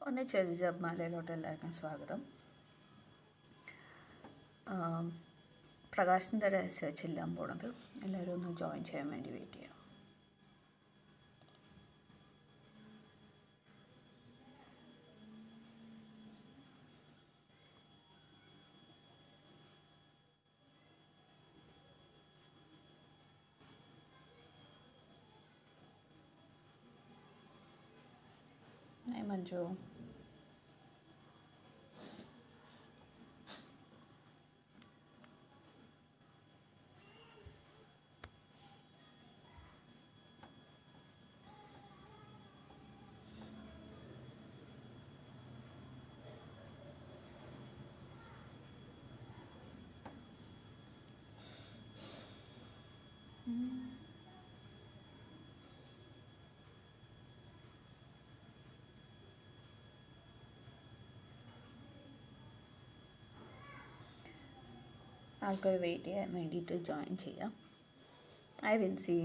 ഒന്നിച്ചൊരു ജപമാലയിലോട്ട് എല്ലാവർക്കും സ്വാഗതം. പ്രകാശിൻ്റെ രഹസ്യം ചെല്ലാൻ പോണത് എല്ലാവരും ഒന്ന് ജോയിൻ ചെയ്യാൻ വേണ്ടി വെയിറ്റ് ചെയ്യാം. മഞ്ജു, ആൾക്കാർ വെയിറ്റ് ചെയ്യാൻ വേണ്ടിയിട്ട് ജോയിൻ ചെയ്യാം. ഐ വിൻസി,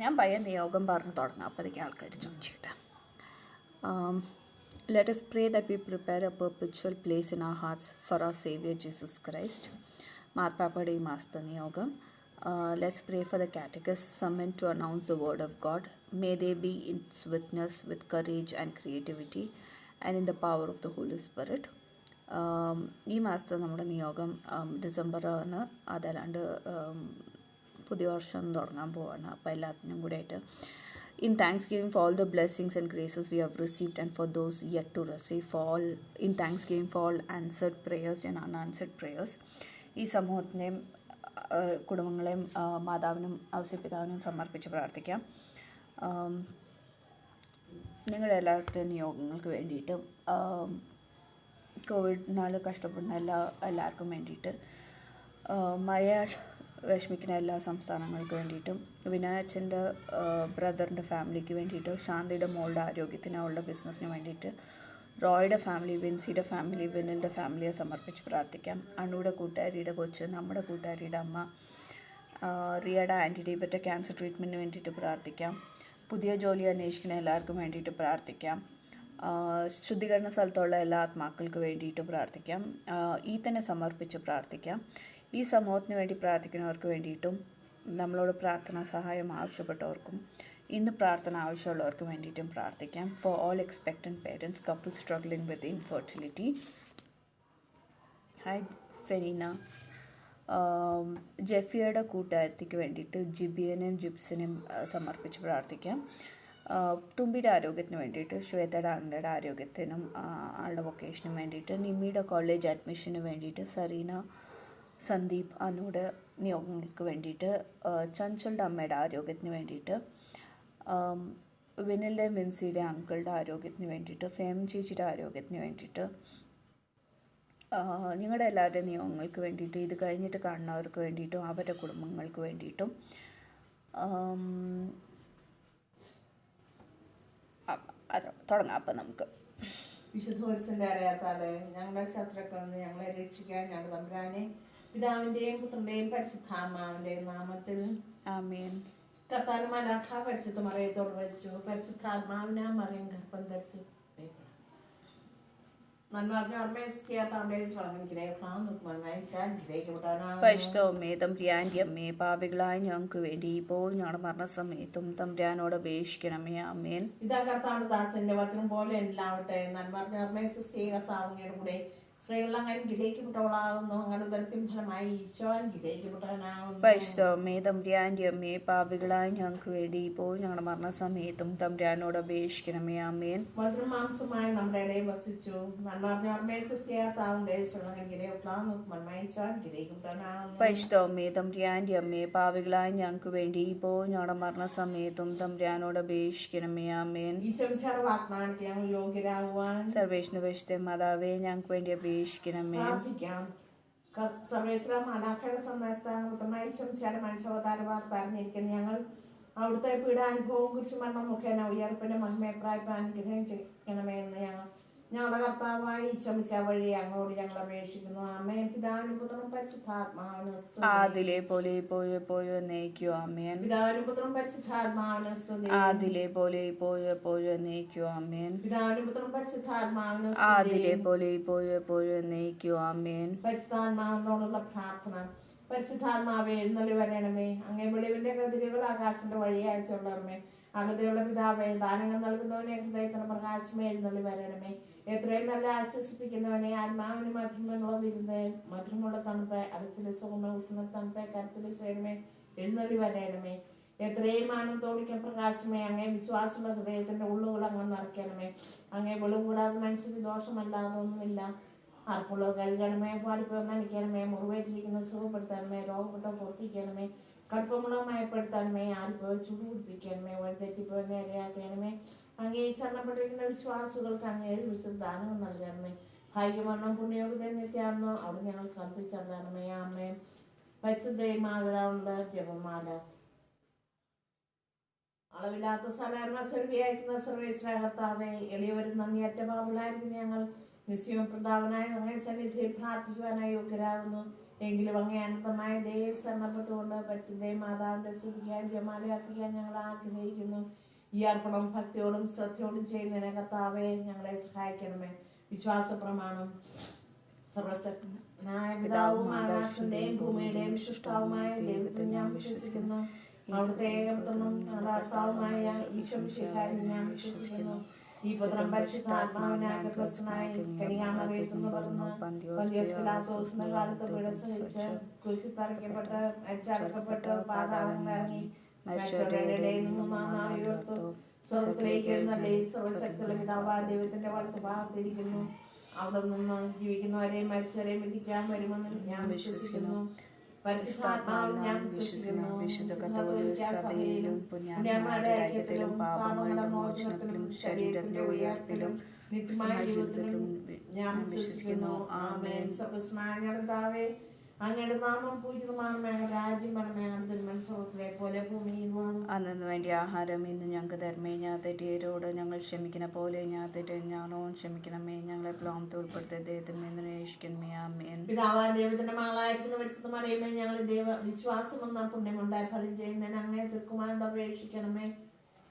ഞാൻ പയ്യൻ നിയോഗം പറഞ്ഞു തുടങ്ങാം. അപ്പോഴേക്കും ആൾക്കാർ ജോയിൻ ചെയ്യട്ടെ. Let us pray that we prepare a perpetual place in our hearts for our Savior Jesus Christ. മാർപ്പാപ്പയുടെ ഈ മാസത്തെ നിയോഗം. Let's pray for the catechists summoned to announce the word of God. May they be its witness with courage and creativity and in the power of the Holy Spirit. ഈ മാസത്തെ നമ്മുടെ നിയോഗം ഡിസംബറാണ്. അതല്ലാണ്ട് പുതിയ വർഷം തുടങ്ങാൻ പോവാണ്. അപ്പോൾ എല്ലാത്തിനും കൂടെ ആയിട്ട് in thanksgiving for all the blessings and graces we have received and for those yet to receive, in thanksgiving for all answered prayers and unanswered prayers. ഈ സമൂഹത്തിനെയും കുടുംബങ്ങളെയും മാതാവിനും ഔസേപ്പിതാവിനും സമർപ്പിച്ച് പ്രാർത്ഥിക്കാം. നിങ്ങളുടെ എല്ലാവരുടെയും നിയോഗങ്ങൾക്ക് വേണ്ടിയിട്ട്, കോവിഡിനാൽ കഷ്ടപ്പെടുന്ന എല്ലാവർക്കും വേണ്ടിയിട്ട്, മഴയാൽ വിഷമിക്കുന്ന എല്ലാ സംസ്ഥാനങ്ങൾക്ക് വേണ്ടിയിട്ടും, വിനായച്ചൻ്റെ ബ്രദറിൻ്റെ ഫാമിലിക്ക് വേണ്ടിയിട്ട്, ശാന്തിയുടെ മോളുടെ ആരോഗ്യത്തിന്, അവളുടെ ബിസിനസ്സിന് വേണ്ടിയിട്ട്, റോയുടെ ഫാമിലി, വിൻസിയുടെ ഫാമിലി, വിനലിൻ്റെ ഫാമിലിയെ സമർപ്പിച്ച് പ്രാർത്ഥിക്കാം. അണ്ണുയുടെ കൂട്ടുകാരിയുടെ കൊച്ച്, നമ്മുടെ കൂട്ടുകാരിയുടെ അമ്മ, റിയയുടെ ആൻറ്റിയുടെ ഇവരുടെ ക്യാൻസർ ട്രീറ്റ്മെൻറ്റിന് വേണ്ടിയിട്ട് പ്രാർത്ഥിക്കാം. പുതിയ ജോലി അന്വേഷിക്കുന്ന എല്ലാവർക്കും വേണ്ടിയിട്ട് പ്രാർത്ഥിക്കാം. ശുദ്ധീകരണ സ്ഥലത്തുള്ള എല്ലാ ആത്മാക്കൾക്ക് വേണ്ടിയിട്ട് പ്രാർത്ഥിക്കാം. ഈ തന്നെ സമർപ്പിച്ച് പ്രാർത്ഥിക്കാം. ഈ സമൂഹത്തിന് വേണ്ടി പ്രാർത്ഥിക്കുന്നവർക്ക് വേണ്ടിയിട്ടും, നമ്മളോട് പ്രാർത്ഥനാ സഹായം ആവശ്യപ്പെട്ടവർക്കും, ഇന്ന് പ്രാർത്ഥന ആവശ്യമുള്ളവർക്ക് വേണ്ടിയിട്ടും പ്രാർത്ഥിക്കാം. For all expectant parents, couple struggling with infertility. Hi Ferina. ജെഫിയുടെ കൂട്ടുകാരത്തിക്ക് വേണ്ടിയിട്ട് ജിബിയനും ജിപ്സിനും സമർപ്പിച്ച് പ്രാർത്ഥിക്കാം. തുമ്പിയുടെ ആരോഗ്യത്തിന് വേണ്ടിയിട്ട്, ശ്വേതയുടെ ആങ്ങളുടെ ആരോഗ്യത്തിനും ആളുടെ വൊക്കേഷനും വേണ്ടിയിട്ട്, നിമ്മിയുടെ കോളേജ് അഡ്മിഷന് വേണ്ടിയിട്ട്, സറീന, സന്ദീപ്, അനുയുടെ നിയോഗങ്ങൾക്ക് വേണ്ടിയിട്ട്, ചഞ്ചളുടെ അമ്മയുടെ ആരോഗ്യത്തിന് വേണ്ടിയിട്ട്, വിനലിൻ്റെ വിൻസിയുടെ അങ്കിളുടെ ആരോഗ്യത്തിന് വേണ്ടിയിട്ട്, ഫേം ചേച്ചിയുടെ ആരോഗ്യത്തിന് വേണ്ടിയിട്ട്, നിങ്ങളുടെ എല്ലാവരുടെയും നിയോഗങ്ങൾക്ക് വേണ്ടിയിട്ട്, ഇത് കഴിഞ്ഞിട്ട് കാണുന്നവർക്ക് വേണ്ടിയിട്ടും അവരുടെ കുടുംബങ്ങൾക്ക് വേണ്ടിയിട്ടും, അത് തുടങ്ങാം. അപ്പം നമുക്ക് വിശുദ്ധ വത്സന്റെ അടയാത്താലെ ഞങ്ങളുടെ ശത്രുക്കളിൽ ഞങ്ങളെ രക്ഷിക്കാൻ ഞങ്ങളുടെ തമ്പുരാനെ, പിതാവിന്റെയും പുത്രന്റെയും പരിശുദ്ധാത്മാവിന്റെയും നാമത്തിൽ ആമേൻ. കർത്താവിന്റെ മലാഖ പരിശുദ്ധ മറിയത്തോട് വസിച്ചു, പരിശുദ്ധാത്മാവിനെ മറിയം ഗർഭം ധരിച്ചു. പാപികളായ ഞങ്ങൾക്ക് വേണ്ടി ഇപ്പോൾ ഞങ്ങളുടെ മരണസമയത്തും തമ്പുരാനോട് അപേക്ഷിക്കണമേ. ആമേൻ. ഇതാ കർത്താവിന്റെ ദാസന്റെ വചനം പോലെ എല്ലാവട്ടെ. നന്മ കർത്താവിന്റെ കൂടെ സ്ത്രീകൾ അങ്ങ് അനുഗ്രഹിക്കപ്പെട്ടവളാകുന്നു. അങ്ങയുടെ ഉദരത്തിൻ ഫലമായി ഈശോ അനുഗ്രഹിക്കപ്പെട്ടവനാകുന്നു. പരിശുദ്ധമേ തമ്പുരാന്റെ അമ്മയെ പാപികളായ ഞങ്ങൾക്ക് വേണ്ടി ഇപ്പോൾ ഞങ്ങളുടെ മരണസമയത്തും തമ്പുരാനോട് അപേക്ഷിക്കണമേ. ആമേൻ. വചനം മാംസമായി നമ്മുടെ ഇടയിൽ വസിച്ചു. നന്മറിഞ്ഞ അമ്മയെ സൃഷ്ടിയാർത്താവുണ്ട്. സ്ത്രീകൾ അനുഗ്രഹിക്കപ്പെടാവുന്നു. നന്മ ഈശോ അനുഗ്രഹിക്കപ്പെട്ടവനാകുന്നു. പരിശുദ്ധമേ തമ്പുരാന്റെ അമ്മയെ പാപികളായ ഞങ്ങൾക്ക് വേണ്ടി ഇപ്പോൾ ഞങ്ങളുടെ മരണസമയത്തും തമ്പുരാനോട് അപേക്ഷിക്കണമേ. ആമേൻ. ഈശോയുടെ വാഗ്ദാനത്തിന് ഞങ്ങൾ യോഗ്യരാകുവാൻ സർവേശ്വര പരിശുദ്ധ മാതാവേ ഞങ്ങൾക്ക് വേണ്ടി അപേക്ഷിക്കണമേ. പ്രാർത്ഥിക്കാം. സർവേശ്വര മാതാക്കളുടെ സന്ദേശത്താൽ ഈശോയുടെ മനുഷ്യാവതാര വാർത്ത അറിഞ്ഞിരിക്കുന്ന ഞങ്ങൾ അവിടുത്തെ പീഡാനുഭവവും കുറിച്ച് മരണം മുഖേന ഉയർപ്പിന്റെ മഹിമയെ പ്രായപ്പാൻ അനുഗ്രഹം ചെയ്യണമേ എന്ന് ഞങ്ങളുടെ കർത്താവായ ഈശോമിശിഹ വഴി അങ്ങോട്ട് ഞങ്ങൾ അപേക്ഷിക്കുന്നു. ആമേൻ. പിതാവിനും പുത്രനും പരിശുദ്ധാത്മാവിനും സ്തുതി. ആദിലെ പോലെ ഇപ്പോഴും എപ്പോഴും എന്നേക്കും. ആമേൻ. പിതാവിനും പുത്രനും പരിശുദ്ധാത്മാവിനും സ്തുതി. ആദിലെ പോലെ ഇപ്പോഴും എപ്പോഴും എന്നേക്കും. ആമേൻ. പിതാവിനും പുത്രനും പരിശുദ്ധാത്മാവിനും ആദിലെ പോലെ ഇപ്പോഴും എപ്പോഴും എന്നേക്കും. ആമേൻ. പരിശുദ്ധാത്മാവിനോടുള്ള പ്രാർത്ഥന. പരിശുദ്ധാത്മാവെ എഴുന്നള്ളി വരണമേ. അങ്ങേ വെളിവിന്റെ കതിരുകൾ ആകാശത്തിന്റെ വഴി അയച്ചുള്ളമേ. അഗതിയുള്ള പിതാവേ, ദാനങ്ങൾ നൽകുന്നവനെ, ഹൃദയത്തിന് പ്രകാശമേ എഴുന്നള്ളി വരണമേ. എത്രയും നല്ല ആശ്വസിപ്പിക്കുന്നവനെ, ആത്മാവിന് മധുരമുള്ള വിരുന്ന്, മധുരമുള്ള തണുപ്പ്, അടച്ചിലെ സുഖമ ഉഷ്ണ തണുപ്പ്, കരച്ചിലെ സ്വരമേ എഴുന്നള്ളി വരണമേ. എത്രയും ആനന്ദോടിക്കാൻ പ്രകാശമേ, അങ്ങേ വിശ്വാസമുള്ള ഹൃദയത്തിന്റെ ഉള്ളുകൾ അങ്ങ് നിറയ്ക്കണമേ. അങ്ങേ വെളിവ് കൂടാതെ മനുഷ്യന് ദോഷമല്ലാതെ ഒന്നുമില്ല. ആർക്കുള്ളത് കഴുകണമേ, പാടിപ്പോയി നനയ്ക്കണമേ, മുറിവേറ്റിരിക്കുന്ന സുഖപ്പെടുത്തണമേ, രോഗപ്പെട്ട പൊറപ്പിക്കണമേ, കടുപ്പമുള്ള മയപ്പെടുത്തണമേ, ആർപ്പോയി ചൂട് പിടിപ്പിക്കണമേ, വഴിതെറ്റിപ്പോയി നേരെയാക്കണമേ. അങ്ങേ ശരണപ്പെട്ടിരിക്കുന്ന വിശ്വാസികൾക്ക് അങ്ങേ എഴുതിച്ച ദാനങ്ങൾ നൽകണമേ. ഭാഗ്യമരണം പുണ്യയോഗ്യത നിത്യാണെന്നോ അവിടെ ഞങ്ങൾ കൽപ്പിച്ചറിയണമേ. അമ്മേ. പരിശുദ്ധ മാതരാവുണ്ട് ജപമാല. അളവില്ലാത്ത സാധാരണ സർവിയായിരിക്കുന്ന സർവേശ്വര കർത്താവേ, എളിയവരും നന്ദിയറ്റ പാപികളായിരിക്കുന്ന ഞങ്ങൾ നിശ്ചയം പ്രതാപനായ അങ്ങേ സന്നിധിയിൽ പ്രാർത്ഥിക്കുവാനായി യോഗ്യരാകുന്നു. എങ്കിലും അങ്ങേ അനന്തമായ ദൈവം ശരണപ്പെട്ടുകൊണ്ട് പരിശുദ്ധ മാതാവിന്റെ സ്തുതിക്കാൻ ജമാല അർപ്പിക്കാൻ ഞങ്ങൾ ആഗ്രഹിക്കുന്നു. ഈ അർപ്പണം ഭക്തിയോടും ശ്രദ്ധയോടും ചെയ്യുന്നതിന് കർത്താവേ ഞങ്ങളെ സഹായിക്കണമേ. വിശ്വാസ പ്രമാണം. സർവശക്തനായ പിതാവും ആകാശത്തിന്റെയും ഭൂമിയുടെയും സൃഷ്ടാവുമായ ദൈവത്തിൽ ഞാൻ വിശ്വസിക്കുന്നു. അവിടുത്തെ ഏകപുത്രനും ഞങ്ങളുടെ കർത്താവുമായ ഈശോമിശിഹായിൽ ഞാൻ വിശ്വസിക്കുന്നു. ഈ പുത്രൻ പരിശുദ്ധാത്മാവിനാൽ ഗർഭസ്ഥനായി കന്യാമറിയത്തുനിന്ന് പിറന്ന് പന്തിയോസ് പിലാത്തോസിന്റെ കാലത്ത് പീഡ സഹിച്ച് കുരിശിൽ തറയ്ക്കപ്പെട്ട് മരിച്ചടക്കപ്പെട്ട് പാതാളങ്ങളിൽ ഇറങ്ങി മരിച്ചവരുടെ ഇടയിൽ നിന്ന് 3-ാം നാൾ ഉയർത്തു. സ്വർഗ്ഗത്തിലേക്ക് എഴുന്നള്ളി സർവ്വശക്തിയുള്ള പിതാവായ ദൈവത്തിന്റെ വലത്ത് ഭാഗത്തിരിക്കുന്നു. അവിടെ നിന്ന് ജീവിക്കുന്നവരെയും മരിച്ചവരെയും വിധിക്കാൻ വരുമെന്ന് ഞാൻ വിശ്വസിക്കുന്നു. പരിശുദ്ധാത്മാവിൽ ഞാൻ വിശ്വസിക്കുന്നു. വിശുദ്ധ കത്തോലിക്ക സഭയിലും പുണ്യവാന്മാരുടെ ഐക്യത്തിലും പാപങ്ങളുടെ മോചനത്തിലും ശരീരത്തിന്റെ ഉയർപ്പിലും നിത്യമായ ജീവിതത്തിലും ഞാൻ വിശ്വസിക്കുന്നു. ആമേൻ. സർവ്വസ്നാനകർത്താവേ, അങ്ങയുടെ നാമം പൂജിതമാണമേ. അങ്ങയുടെ രാജ്യം വരണമേ. അങ്ങയുടെ തിരുമനസ്സുകളെ പോലെ ഭൂമിയിൽ വന്നു. അന്നു വേണ്ടി ആഹാരം ഇന്ന് ഞങ്ങൾക്ക് തരണമേ. ഞാൻ തെറ്റിയവരോട് ഞങ്ങൾ ക്ഷമിക്കുന്ന പോലെ ഞാൻ തെറ്റിഞ്ഞാണോൻ ക്ഷമിക്കണമേ. ഞങ്ങളെ പ്ലോമത്തിൽ ഉൾപ്പെടുത്തിയ ദൈവത്തിന് അന്വേഷിക്കണമേ. ആമേൻ. പിതാവായ ദൈവത്തിന്റെ മകളായിരിക്കുന്ന പരിശുദ്ധ മറിയമേ, ഞങ്ങൾ ദൈവ വിശ്വാസം എന്ന പുണ്യമുണ്ടായി ഫലം ചെയ്യുന്നതിന് അങ്ങേ തിരുക്കുമാരൻ അപേക്ഷിക്കണമേ.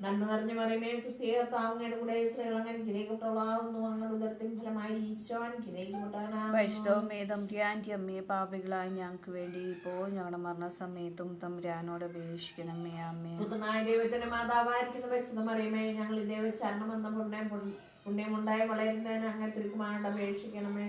നന്മ നിറഞ്ഞ മറിയമേ, സുസ്ഥിരത്താവുന്നതിന്റെ കൂടെ സ്ത്രീകൾ അങ്ങനെ അനുഗ്രഹിക്കപ്പെട്ടവളാകുന്നു. അങ്ങയുടെ ഉദരത്തിൻ ഫലമായി ഈശോ അനുഗ്രഹിക്കപ്പെട്ടവനാകുന്നു. പരിശുദ്ധമേ തമ്പുരാന്റെ അമ്മയെ പാപികളായ ഞങ്ങൾക്ക് വേണ്ടി ഇപ്പോൾ ഞങ്ങളുടെ മരണസമയത്തും തമ്പുരാനോട് അപേക്ഷിക്കണമേ. ആമേൻ. പുത്രനായ ദൈവത്തിന്റെ മാതാവായിരിക്കുന്ന പരിശുദ്ധ മറിയമേ, ഞങ്ങൾ ദൈവ ശരണം എന്ന പുണ്യമുണ്ടായി വളരുന്നതിന് അങ്ങേ തിരുക്കുമാരൻ അപേക്ഷിക്കണമേ.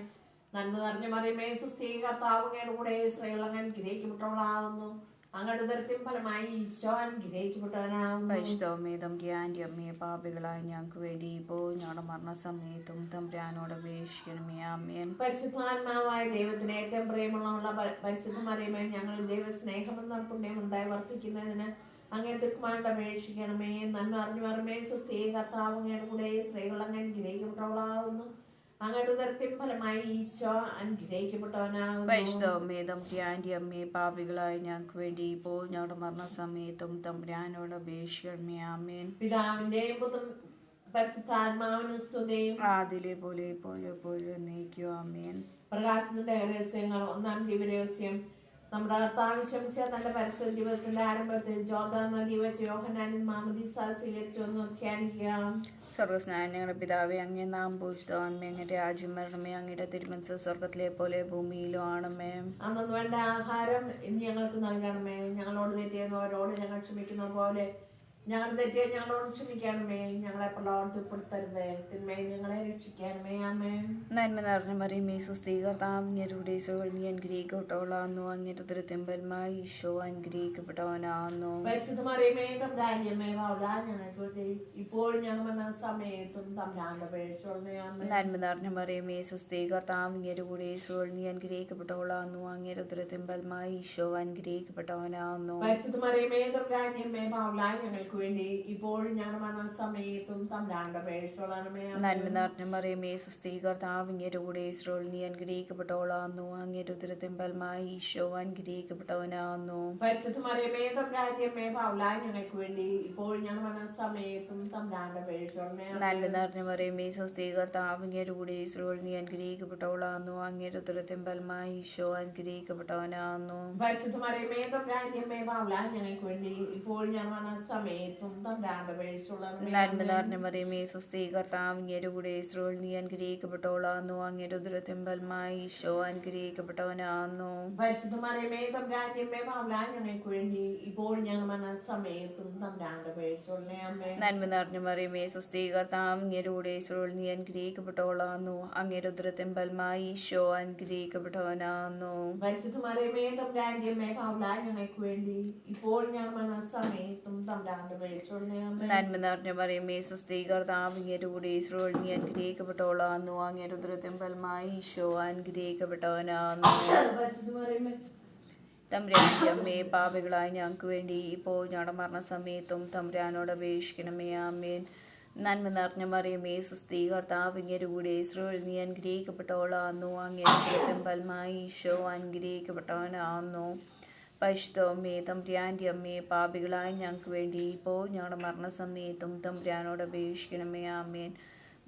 നന്മ നിറഞ്ഞ മറിയമേ, സുസ്ഥിരത്താവുന്നതിന്റെ കൂടെ സ്ത്രീകൾ അങ്ങനെ അനുഗ്രഹിക്കപ്പെട്ടവളാകുന്നു. അങ്ങയുടെ ഉദരത്തിൻ ഫലമായി ഈശോ അനുഗ്രഹിക്കപ്പെട്ടവനാകുന്നു. പരിശുദ്ധമേ തമ്പുരാന്റെ അമ്മയെ പാപികളായ ഞങ്ങൾക്ക് വേണ്ടി ഇപ്പോൾ ഞങ്ങളുടെ മരണസമയത്തും തമ്പുരാനോട് അപേക്ഷിക്കണമേ. ആമേൻ. പരിശുദ്ധാത്മാവായ ദൈവത്തിന് ഏറ്റവും പ്രിയമുള്ള പരിശുദ്ധ മറിയമേ, ഞങ്ങൾ ദൈവസ്നേഹമെന്ന പുണ്യമുണ്ടായി വർദ്ധിക്കുന്നതിന് അങ്ങേ തിരുക്കുമാരൻ അപേക്ഷിക്കണമേ. നന്മ അറിഞ്ഞു മറിയമേ, സുസ്ഥിര കർത്താവ് അങ്ങയുടെ കൂടെ സ്ത്രീകൾ അങ്ങനെ അനുഗ്രഹിക്കപ്പെട്ടവളാകുന്നു. അങ്ങയുടെ ഉദരത്തിൻ ഫലമായി ഈശോ അനുഗ്രഹിക്കപ്പെട്ടവനാകുന്നു. പരിശുദ്ധമേ തമ്പുരാന്റെ അമ്മയെ പാപികളായ ഞങ്ങൾക്ക് വേണ്ടി ഇപ്പോൾ ഞങ്ങളുടെ മരണസമയത്തും തമ്പുരാനോട് അപേക്ഷിക്കണമേ. ആമേൻ. പിതാവിന്റെയും പുത്രൻ പരിശുദ്ധാത്മാവിനും സ്തുതി. ആദിലെ പോലെ ഇപ്പോഴും എപ്പോഴും എന്നേക്കും. ആമേൻ. പ്രകാശത്തിന്റെ രഹസ്യങ്ങൾ. ഒന്നാം ദിവരഹസ്യം. നമ്മുടെ കർത്താവ് ശമിച്ച തന്റെ പരിസര ജീവിതത്തിന്റെ ആരംഭത്തിൽ ജോർദാൻ നദി വെച്ച് യോഹന്നാനിൽ മാമോദീസ സ്വീകരിച്ചു എന്ന് ധ്യാനിക്കുക. സ്വർഗസ്നായ ഞങ്ങളുടെ പിതാവേ, അങ്ങേ നാം പൂജിതമാണമേ. അങ്ങയുടെ രാജ്യം വരണമേ. അങ്ങയുടെ തിരുമനസ്സ് സ്വർഗത്തിലെ പോലെ ഭൂമിയിലും ആണമേ. അന്നു വേണ്ട ആഹാരം ഇന്ന് ഞങ്ങൾക്ക് നൽകണമേ. ഞങ്ങളോട് തെറ്റിയുന്നവരോട് ഞങ്ങൾ ക്ഷമിക്കുന്ന പോലെ ഞങ്ങൾ തെറ്റിയ ഞങ്ങളോട് ക്ഷമിക്കണമേ, ഞങ്ങളെ പ്രലോഭനത്തിൽ ഉൾപ്പെടുത്തരുതേ, തിന്മയിൽ ഞങ്ങളെ രക്ഷിക്കണമേ. ആമേൻ. നന്മ നിറഞ്ഞ മറിയമേ സുസ്ഥി കർത്താവ് അങ്ങയുടെ ഈശോയിൽ നീ അനുഗ്രഹിക്കപ്പെട്ടവളാകുന്നു. അങ്ങയുടെ ഉദരത്തിൻ ഫലമായി ഈശോ അനുഗ്രഹിക്കപ്പെട്ടവനാകുന്നു. പരിശുദ്ധ മറിയമേ തമ്പുരാന്റെ അമ്മേ, പാപികളായ ഞങ്ങൾക്ക് വേണ്ടി ഇപ്പോഴും ഞങ്ങൾ വന്ന സമയത്തും തമ്പുരാന്റെ അപേക്ഷിച്ചോളണമേ. ആമേൻ. നന്മ നിറഞ്ഞ മറിയമേ സുസ്ഥി കർത്താവ് അങ്ങയുടെ ഈശോയിൽ നീ അനുഗ്രഹിക്കപ്പെട്ടവളാകുന്നു. അങ്ങയുടെ ഉദരത്തിൻ ഫലമായി ഈശോ അനുഗ്രഹിക്കപ്പെട്ടവനാകുന്നു. പരിശുദ്ധ മറിയമേ തമ്പുരാന്റെ അമ്മേ, പാപികളായ ഞങ്ങൾക്ക് വേണ്ടി ഇപ്പോഴും ഞങ്ങൾ വന്ന സമയത്തും തമ്പുരാന്റെ അപേക്ഷിച്ചോളണമേ. നന്മ നിറഞ്ഞ മറിയമേ സുസ്ഥി കർത്താവ് അങ്ങയുടെ ഈശോയിൽ നീ അനുഗ്രഹിക്കപ്പെട്ടവളാകുന്നു. അങ്ങയുടെ ഉദരത്തിൻ ഫലമായി ഈശോ അനുഗ്രഹിക്കപ്പെട്ടവനാകുന്നു. പരിശുദ്ധ മറിയമേ തമ്പുരാന്റെ അമ്മേ, പാപികളായ ഞങ്ങൾക്ക് വേണ്ടി ഇപ്പോഴും ഞങ്ങൾ വന്ന സമയത്തും തമ്പുരാന്റെ അപേക്ഷിച്ചോളണമേ. നന്മ നിറഞ്ഞ മറിയമേ സുസ്ഥി കർത്താവ് അങ്ങയുടെ ഈശോയിൽ നീ അനുഗ്രഹിക്കപ്പെട്ടവളാകുന്നു. അങ്ങയുടെ ഉദരത്തിൻ ഫലമായി ഈശോ അനുഗ്രഹിക്കപ്പെട്ടവനാകുന്നു. പരിശുദ്ധ മറിയമേ തമ്പുരാന്റെ അമ്മേ, പാപികളായ ഞങ്ങൾക്ക് വേണ്ടി ഇപ്പോഴും ഞങ്ങൾ വന്ന സമയത്തും തമ്പുരാന്റെ അപേക്ഷിച്ചോളണമേ. നന്മ നിറഞ്ഞ മറിയമേ സുസ്ഥി കർത്താവ് അങ്ങയുടെ ഈശോയിൽ നീ അനുഗ്രഹിക്കപ്പെട്ടവളാകുന്നു. അങ്ങയുടെ ഉദരത്തിൻ ഫലമായി ഈശോ അനുഗ്രഹിക്കപ്പെട്ടവനാകുന്നു. പരിശുദ്ധ മറിയമേ തമ്പുരാന്റെ അമ്മേ, പാപികളായ ഞങ്ങൾക്ക് വേണ്ടി ഇപ്പോഴും ഞങ്ങൾ വന്ന സമയത്തും തമ്പുരാന്റെ അപേക്ഷിച്ചോളണമേ. ആമേൻ. നന്മ നിറഞ്ഞ മറിയമേ സുസ്ഥി കർത്താവ് അങ്ങയുടെ ഈശോയിൽ നീ അനുഗ്രഹിക്കപ്പെട്ടവളാകുന്നു. അങ്ങയുടെ ഉദരത്തിൻ ഫലമായി ഈശോ അനുഗ്രഹിക്കപ്പെട്ടവനാകുന്നു. പരിശുദ്ധ മറിയമേ തമ്പുരാന്റെ അമ്മേ, പാപികളായ ഞങ്ങൾക്ക് വേണ്ടി ഇപ്പോഴും ഞങ്ങൾ വന്ന സമയത്തും തമ്പുരാന്റെ അപേക്ഷിച്ചോളണമേ. ആമേൻ. നന്മ നിറഞ്ഞ മറിയമേ സുസ്ഥി കർത്താവ് അങ്ങയുടെ ഈശോയിൽ നീ അനുഗ്രഹിക്കപ്പെട്ടവളാകുന്നു. അങ്ങയുടെ ഉദരത്തിൻ ഫലമായി ഈശോ അനുഗ്രഹിക്കപ്പെട്ടവനാകുന്നു. പരിശുദ്ധ മറിയമേ തമ്പുരാന്റെ അമ്മേ, പാപികളായ ഞങ്ങൾക്ക് വേണ്ടി ഇപ്പോൾ ഞങ്ങളുടെ മരണസമയത്തും തമ്പുരാനോട് അപേക്ഷിക്കണമേ. ആമേൻ. നന്മ നിറഞ്ഞ മറിയമേ സുസ്ഥി കർത്താവ് അങ്ങയുടെ ഈശോയിൽ നീ അനുഗ്രഹിക്കപ്പെട്ടവളാകുന്നു. അങ്ങയുടെ ഉദരത്തിൻ ഫലമായി ഈശോ അനുഗ്രഹിക്കപ്പെട്ടവനാകുന്നു. പരിശുദ്ധ അമ്മേ തമ്പുരാന്റെ അമ്മേ, പാപികളായ ഞങ്ങൾക്ക് വേണ്ടി ഇപ്പോൾ ഞങ്ങളുടെ മരണസമയത്തും തമ്പുരാനോട് അപേക്ഷിക്കണമേ. ആമേൻ.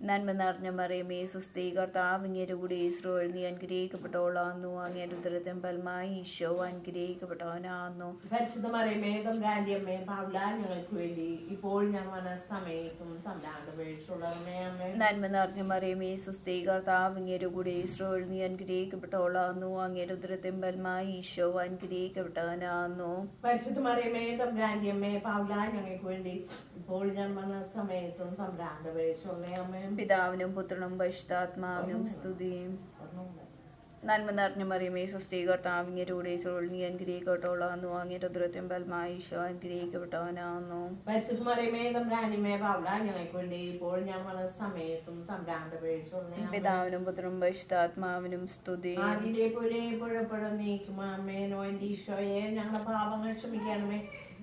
നന്മ നിറഞ്ഞ മറിയമേ സുസ്ഥി കർത്താവ് അങ്ങയുടെ ഈശോയിൽ നീ അനുഗ്രഹിക്കപ്പെട്ടവളാകുന്നു. അങ്ങയുടെ ഉദരത്തിൻ ഫലമായി ഈശോ അനുഗ്രഹിക്കപ്പെട്ടവനാകുന്നു. പരിശുദ്ധ മറിയമേ തമ്പുരാന്റെ അമ്മേ, പാപികളായ ഞങ്ങൾക്ക് വേണ്ടി ഇപ്പോഴും ഞങ്ങൾ വന്ന സമയത്തും തമ്പുരാന്റെ അപേക്ഷിച്ചോളണമേ. ആമേൻ. നന്മ നിറഞ്ഞ മറിയമേ സുസ്ഥി കർത്താവ് അങ്ങയുടെ ഈശോയിൽ നീ അനുഗ്രഹിക്കപ്പെട്ടവളാകുന്നു. അങ്ങയുടെ ഉദരത്തിൻ ഫലമായി ഈശോ അനുഗ്രഹിക്കപ്പെട്ടവനാകുന്നു. പരിശുദ്ധ മറിയമേ തമ്പുരാന്റെ അമ്മേ, പാപികളായ ഞങ്ങൾക്ക് വേണ്ടി ഇപ്പോഴും ഞങ്ങൾ വന്ന സമയത്തും തമ്പുരാന്റെ അപേക്ഷിച്ചോളണമേ. ആമേൻ. പിതാവിനും പുത്രനും പരിശുദ്ധാത്മാവിനും സ്തുതിയും. നന്മ നിറഞ്ഞ മറിയമേ സുസ്ഥി കർത്താവ് അങ്ങയുടെ ഈശോയിൽ നീ അനുഗ്രഹിക്കപ്പെട്ടവളാകുന്നു. അങ്ങയുടെ ഉദരത്തിൻ ഫലമായി ഈശോ അനുഗ്രഹിക്കപ്പെട്ടവനാകുന്നു. പരിശുദ്ധ മറിയമേ തമ്പുരാന്റെ അമ്മേ, പാപികളായ ഞങ്ങൾക്ക് വേണ്ടി ഇപ്പോഴും ഞങ്ങൾ വന്ന സമയത്തും തമ്പുരാന്റെ അപേക്ഷിച്ചോളണമേ. ആമേൻ. പിതാവിനും പുത്രനും പരിശുദ്ധാത്മാവിനും സ്തുതി. ആദിയിലെ പോലെ എപ്പോഴും നീക്കും. ആമേൻ. ഓ എൻ്റെ ഈശോയെ, ഞങ്ങളുടെ പാപങ്ങൾ ക്ഷമിക്കണമേ,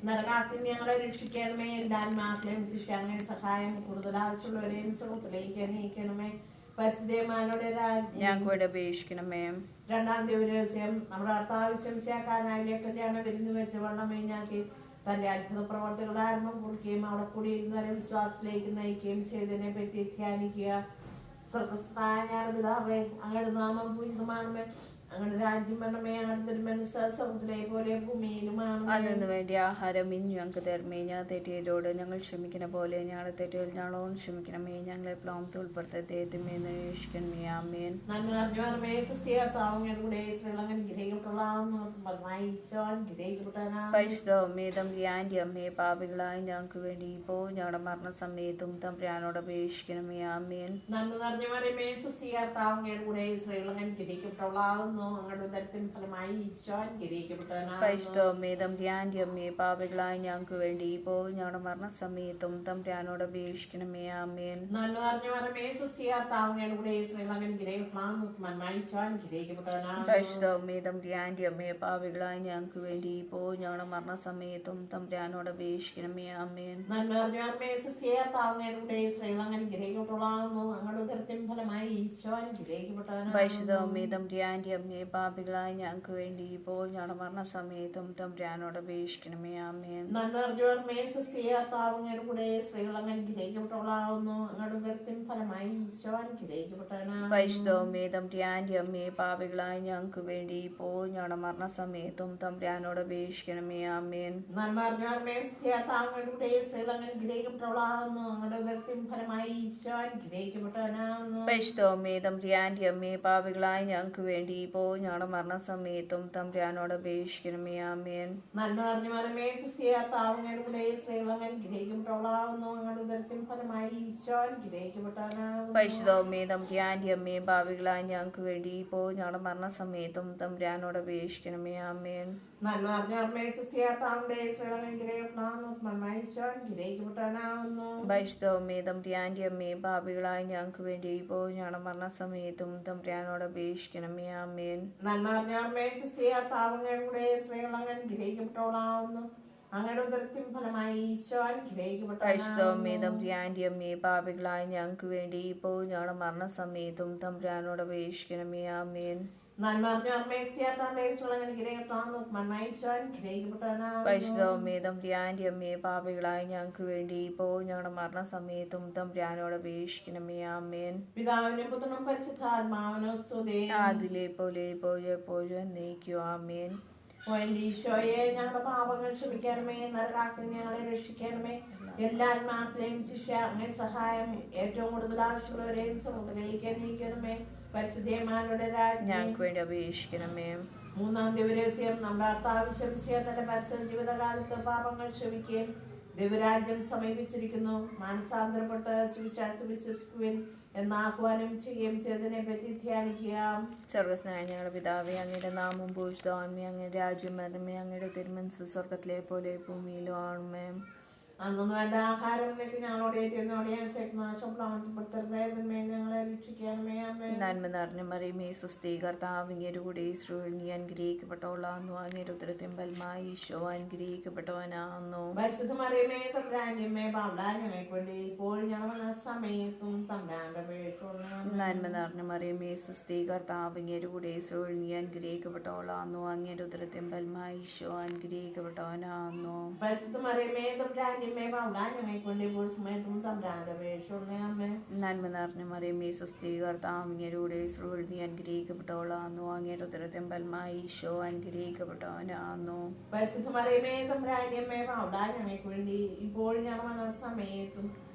നരകാത്തിൽ ഞങ്ങളെ രക്ഷിക്കണമേ. എല്ലാ ആത്മാക്കളെയും ശിഷ്യാങ്ങളെ സഹായം കൂടുതൽ ആവശ്യമുള്ളവരെയും സുഖത്തിലേക്ക് അനയിക്കണമേ. പരിശുദ്ധമാനോടെ ഞങ്ങൾക്ക് വേണ്ടി അപേക്ഷിക്കണമേ. രണ്ടാം ദിവസം നമ്മുടെ അർത്ഥാവശ്യംശാക്കാനായ കല്യാണം വിരുന്ന് വെച്ച് വെള്ളം വീഞ്ഞാക്കി തന്റെ അത്ഭുത പ്രവർത്തികൾ ആരംഭം കുറിക്കുകയും അവിടെ കൂടിയിരുന്നവരെ വിശ്വാസത്തിലേക്ക് നയിക്കുകയും ചെയ്തതിനെ പറ്റി ധ്യാനിക്കുക. സ്വർഗസ്ഥനായ ഞങ്ങളുടെ പിതാവേ, അങ്ങയുടെ നാമം പൂജിതമാണമേ, അങ്ങയുടെ രാജ്യം വരണമേ, അങ്ങയുടെ തിരുമനസ്സ് സ്വർഗ്ഗത്തിലെ പോലെ ഭൂമിയിലുമാണ്. അതിന് വേണ്ടി ആഹാരം ഇന്ന് ഞങ്ങൾക്ക് തരണമേ. ഞാൻ തെറ്റിയരോട് ഞങ്ങൾ ക്ഷമിക്കുന്ന പോലെ ഞങ്ങളുടെ തെറ്റുകൾ ഞങ്ങളോട് ക്ഷമിക്കണമേ. ഞങ്ങളെ പ്ലോമത്തിൽ ഉൾപ്പെടുത്തേ, തിന്മയെന്ന് രക്ഷിക്കണമേ. ആമേൻ. നന്മ നിറഞ്ഞവരമേ സുസ്ഥിരത്താവുന്നതിലൂടെ സ്ത്രീകൾ അനുഗ്രഹിക്കപ്പെട്ടുള്ളതാകുന്നു. ഫലമായി ഈശോ അനുഗ്രഹിക്കപ്പെട്ടവനാകുന്നു. പരിശുദ്ധ അമ്മേ തമ്പുരാന്റെ അമ്മേ, പാപികളായ ഞങ്ങൾക്ക് വേണ്ടി ഇപ്പോൾ ഞങ്ങളുടെ മരണസമയത്തും തമ്പുരാനോട് അപേക്ഷിക്കണമേ. ആമേൻ. നന്മ നിറഞ്ഞവരമേ സുസ്ഥിരത്താവുന്നതിലൂടെ സ്ത്രീകൾ അനുഗ്രഹിക്കപ്പെട്ടുള്ളതാകുന്നു. അങ്ങയുടെ ഉദരത്തിൻ ഫലമായി ഈശോ അനുഗ്രഹിക്കപ്പെട്ടവനാകുന്നു. പരിശുദ്ധ അമ്മേ തമ്പുരാന്റെ അമ്മേ, പാപികളായ ഞങ്ങൾക്ക് വേണ്ടി ഇപ്പോൾ ഞങ്ങളുടെ മരണസമയത്തും തമ്പുരാനോട് അപേക്ഷിക്കണമേ. ആമേൻ. നന്മ നിറഞ്ഞവരമേ സുസ്ഥിരത്താവുന്നതിലൂടെ സ്ത്രീകൾ അനുഗ്രഹിക്കപ്പെട്ടുള്ളതാകുന്നു. ഫലമായി ഈശോ അനുഗ്രഹിക്കപ്പെട്ടവനാകുന്നു. പരിശുദ്ധ അമ്മേ തമ്പുരാന്റെ അമ്മേ, പാപികളായ ഞങ്ങൾക്ക് വേണ്ടി ഇപ്പോൾ ഞങ്ങളുടെ മരണസമയത്തും തമ്പുരാനോട് അപേക്ഷിക്കണമേ. ആമേൻ. നന്മ നിറഞ്ഞവരമേ സുസ്ഥിരത്താവുന്നതിലൂടെ സ്ത്രീകൾ അനുഗ്രഹിക്കപ്പെട്ടുള്ളതാകുന്നു. അങ്ങയുടെ ഉദരത്തിൻ ഫലമായി ഈശോ അനുഗ്രഹിക്കപ്പെട്ടവനാകുന്നു. പരിശുദ്ധ അമ്മേ തമ്പുരാന്റെ അമ്മേ, പാപികളായ ഞങ്ങൾക്ക് വേണ്ടി ഇപ്പോൾ ഞങ്ങളുടെ മരണസമയത്തും തമ്പുരാനോട് അപേക്ഷിക്കണമേ. ആമേൻ. നന്മ നിറഞ്ഞവരമേ സുസ്ഥിരത്താവുന്നതിലൂടെ സ്ത്രീകൾ അനുഗ്രഹിക്കപ്പെട്ടുള്ളതാകുന്നു. അങ്ങയുടെ ഉദരത്തിൻ ഫലമായി ഈശോ അനുഗ്രഹിക്കപ്പെട്ടവനാകുന്നു. പരിശുദ്ധ അമ്മേ തമ്പുരാന്റെ അമ്മേ, പാപികളായ ഞങ്ങൾക്ക് വേണ്ടി ഇപ്പോൾ ഞങ്ങളുടെ മരണസമയത്തും തമ്പുരാനോട് അപേക്ഷിക്കണമേ. ആമേൻ. നന്മ നിറഞ്ഞവരമേ സുസ്ഥിരത്താവുന്നതിലൂടെ സ്ത്രീകൾ അനുഗ്രഹിക്കപ്പെട്ടുള്ളതാകുന്നു. അങ്ങയുടെ ഉദരത്തിൻ ഫലമായി ഈശോ അനുഗ്രഹിക്കപ്പെട്ടവനാകുന്നു. പരിശുദ്ധമേ തമ്പുരാന്റെ അമ്മേ, പാപികളായ ഞങ്ങൾക്ക് വേണ്ടി ഇപ്പോൾ ഞങ്ങളുടെ മരണസമയത്തും തമ്പുരാനോട് അപേക്ഷിക്കണമേ. ആമേൻ. നന്മ നിറഞ്ഞ മരമേ സൃഷ്ടികർത്താവ് അങ്ങയുടെ കൂടെ സ്ത്രീകളും അനുഗ്രഹിക്കപ്പെട്ടവളാകുന്നു. അങ്ങയുടെ ഉദരത്തിൻ ഫലമായി ഈശോ അനുഗ്രഹിക്കപ്പെട്ടവനാകുന്നു. പരിശുദ്ധമേ തമ്പുരാന്റെ അമ്മേ, പാപികളായ ഞങ്ങൾക്ക് വേണ്ടി ഇപ്പോൾ ഞങ്ങളുടെ മരണസമയത്തും തമ്പുരാനോട് അപേക്ഷിക്കണമേ. ആമേൻ. നന്മ നിറഞ്ഞ മരമേ സൃഷ്ടികർത്താവിന്റെ സ്ത്രീകളും അനുഗ്രഹിക്കപ്പെടാവുന്നു. നന്മ ഈശോ അനുഗ്രഹിക്കപ്പെട്ടവനാകുന്നു. പരിശുദ്ധമേ തമ്പുരാന്റെ അമ്മേ, പാപികളായ ഞങ്ങൾക്ക് വേണ്ടി ഇപ്പോൾ ഞങ്ങളുടെ മരണസമയത്തും തമ്പുരാനോട് അപേക്ഷിക്കണമേ. ആമേൻ. നന്മ നിറഞ്ഞ മരമേ സൃഷ്ടികർത്താവ് അങ്ങയുടെ കൂടെ സ്ത്രീകളും അനുഗ്രഹിക്കപ്പെട്ടവളാകുന്നു. അങ്ങയുടെ ഉദരത്തിൻ ഫലമായി ഈശോ പരിശുദ്ധമേ അനുഗ്രഹിക്കപ്പെട്ടവനാകുന്നു. തമ്പുരാന്റെ അമ്മേ, പാപികളായ ഞങ്ങൾക്ക് വേണ്ടി ഇപ്പോൾ ഞങ്ങളുടെ മരണസമയത്തും തമ്പുരാനോട് അപേക്ഷിക്കണമേ. ആമേൻ. നന്മ നിറഞ്ഞ മരമേ സൃഷ്ടികർത്താവിന്റെ സ്ത്രീകളും അനുഗ്രഹിക്കപ്പെടാവുന്നു. നന്മ ഈശോ അനുഗ്രഹിക്കപ്പെട്ടവനാകുന്നു. പരിശുദ്ധമേ തമ്പുരാന്റെ അമ്മേ, പാപികളായ ഞങ്ങൾക്ക് വേണ്ടി ഇപ്പോൾ ഞങ്ങളുടെ മരണസമയത്തും തമ്പുരാനോട് അപേക്ഷിക്കണമേ. ആമേൻ. പിതാവിനും പുത്രനും പരിശുദ്ധാത്മാവിനും സ്തുതി. ആദിലെ പോലെ ഇപ്പോഴും എപ്പോഴും എന്നേക്കും. ആമേൻ. ഓ എൻ്റെ ഈശോയെ, ഞങ്ങളുടെ പാപങ്ങൾ ക്ഷമിക്കണമേ, നരകാഗ്നി ഞങ്ങളെ രക്ഷിക്കണമേ, എല്ലാ ആത്മാക്കളെയും ശിക്ഷ അങ്ങേ സഹായം ഏറ്റവും കൂടുതൽ ആവശ്യമുള്ളവരെയും സമൂഹത്തിലേക്ക് അനയിക്കണമേ. പരിശുദ്ധമാരുടെ രാജ്ഞി ഞങ്ങൾക്ക് വേണ്ടി അപേക്ഷിക്കണമേ. മൂന്നാം ദിവരഹസ്യം നമ്മുടെ അർത്ഥാവശ്യം തന്റെ പരസ്യ ജീവിതകാലത്ത് പാപങ്ങൾ ക്ഷമിക്കുകയും ദിവരാജ്യം സമീപിച്ചിരിക്കുന്നു, മാനസാന്തരപ്പെട്ട് സുവിശേഷത്തിൽ വിശ്വസിക്കുവിൻ എന്ന് ആഹ്വാനം ചെയ്യുകയും ചെയ്തതിനെ പറ്റി ധ്യാനിക്കുക. സ്വർഗസ്നായ ഞങ്ങളുടെ പിതാവേ, അങ്ങയുടെ നാമം പൂജിതമാകണമേ, അങ്ങയുടെ രാജ്യം വരണമേ, അങ്ങയുടെ തിരുമനസ്സ് സ്വർഗത്തിലെ പോലെ ഭൂമിയിലും ആണമേ. അന്നു വേണ്ട ആഹാരം എന്നൊക്കെ ഞങ്ങളോട് ഏറ്റവും ശമ്പളപ്പെടുത്തരുതേ, ഞങ്ങളെ രക്ഷിക്കണമേ. ആമേൻ. നന്മ നിറഞ്ഞ മറിയമേ, സ്വസ്തി, കർത്താവ് അങ്ങയുടെ കൂടെ സ്ത്രീകളിൽ നീ അനുഗ്രഹിക്കപ്പെട്ടവളാകുന്നു. അങ്ങയുടെ ഉദരത്തിൻ ഫലമായി ഈശോ അനുഗ്രഹിക്കപ്പെട്ടവനാകുന്നു. പരിശുദ്ധ മറിയമേ തമ്പുരാന്റെ അമ്മേ, പാപികളായ ഞങ്ങൾക്ക് വേണ്ടി ഇപ്പോഴും ഞങ്ങളുടെ സമയത്തും തമ്പുരാന്റെ അപേക്ഷിച്ചുകൊള്ളണമേ. നന്മ നിറഞ്ഞ മറിയമേ, സ്വസ്തി, കർത്താവ് അങ്ങയുടെ കൂടെ സ്ത്രീകളിൽ നീ അനുഗ്രഹിക്കപ്പെട്ടവളാകുന്നു. അങ്ങയുടെ ഉദരത്തിൻ ഫലമായി ഈശോ അനുഗ്രഹിക്കപ്പെട്ടവനാകുന്നു. പരിശുദ്ധ മറിയമേ തമ്പുരാന്റെ അമ്മേ, പാപികളായ ഞങ്ങൾക്ക് വേണ്ടി ഇപ്പോഴും സമയത്തും തമ്പുരാന്റെ അപേക്ഷിച്ചുകൊള്ളണമേ. നന്മ നിറഞ്ഞ മറിയമേ, സ്വസ്തി, കർത്താവ് അങ്ങയുടെ കൂടെ സ്ത്രീകളിൽ നീ അനുഗ്രഹിക്കപ്പെട്ടവളാകുന്നു. അങ്ങയുടെ ഉദരത്തിൻ ഫലമായി ഈശോ അനുഗ്രഹിക്കപ്പെട്ടവനാകുന്നു. പരിശുദ്ധ മറിയമേ തമ്പുരാന്റെ അമ്മേ, പാപികളായ ഞങ്ങൾക്ക് വേണ്ടി ഇപ്പോഴും ഞങ്ങളുടെ സമയത്തും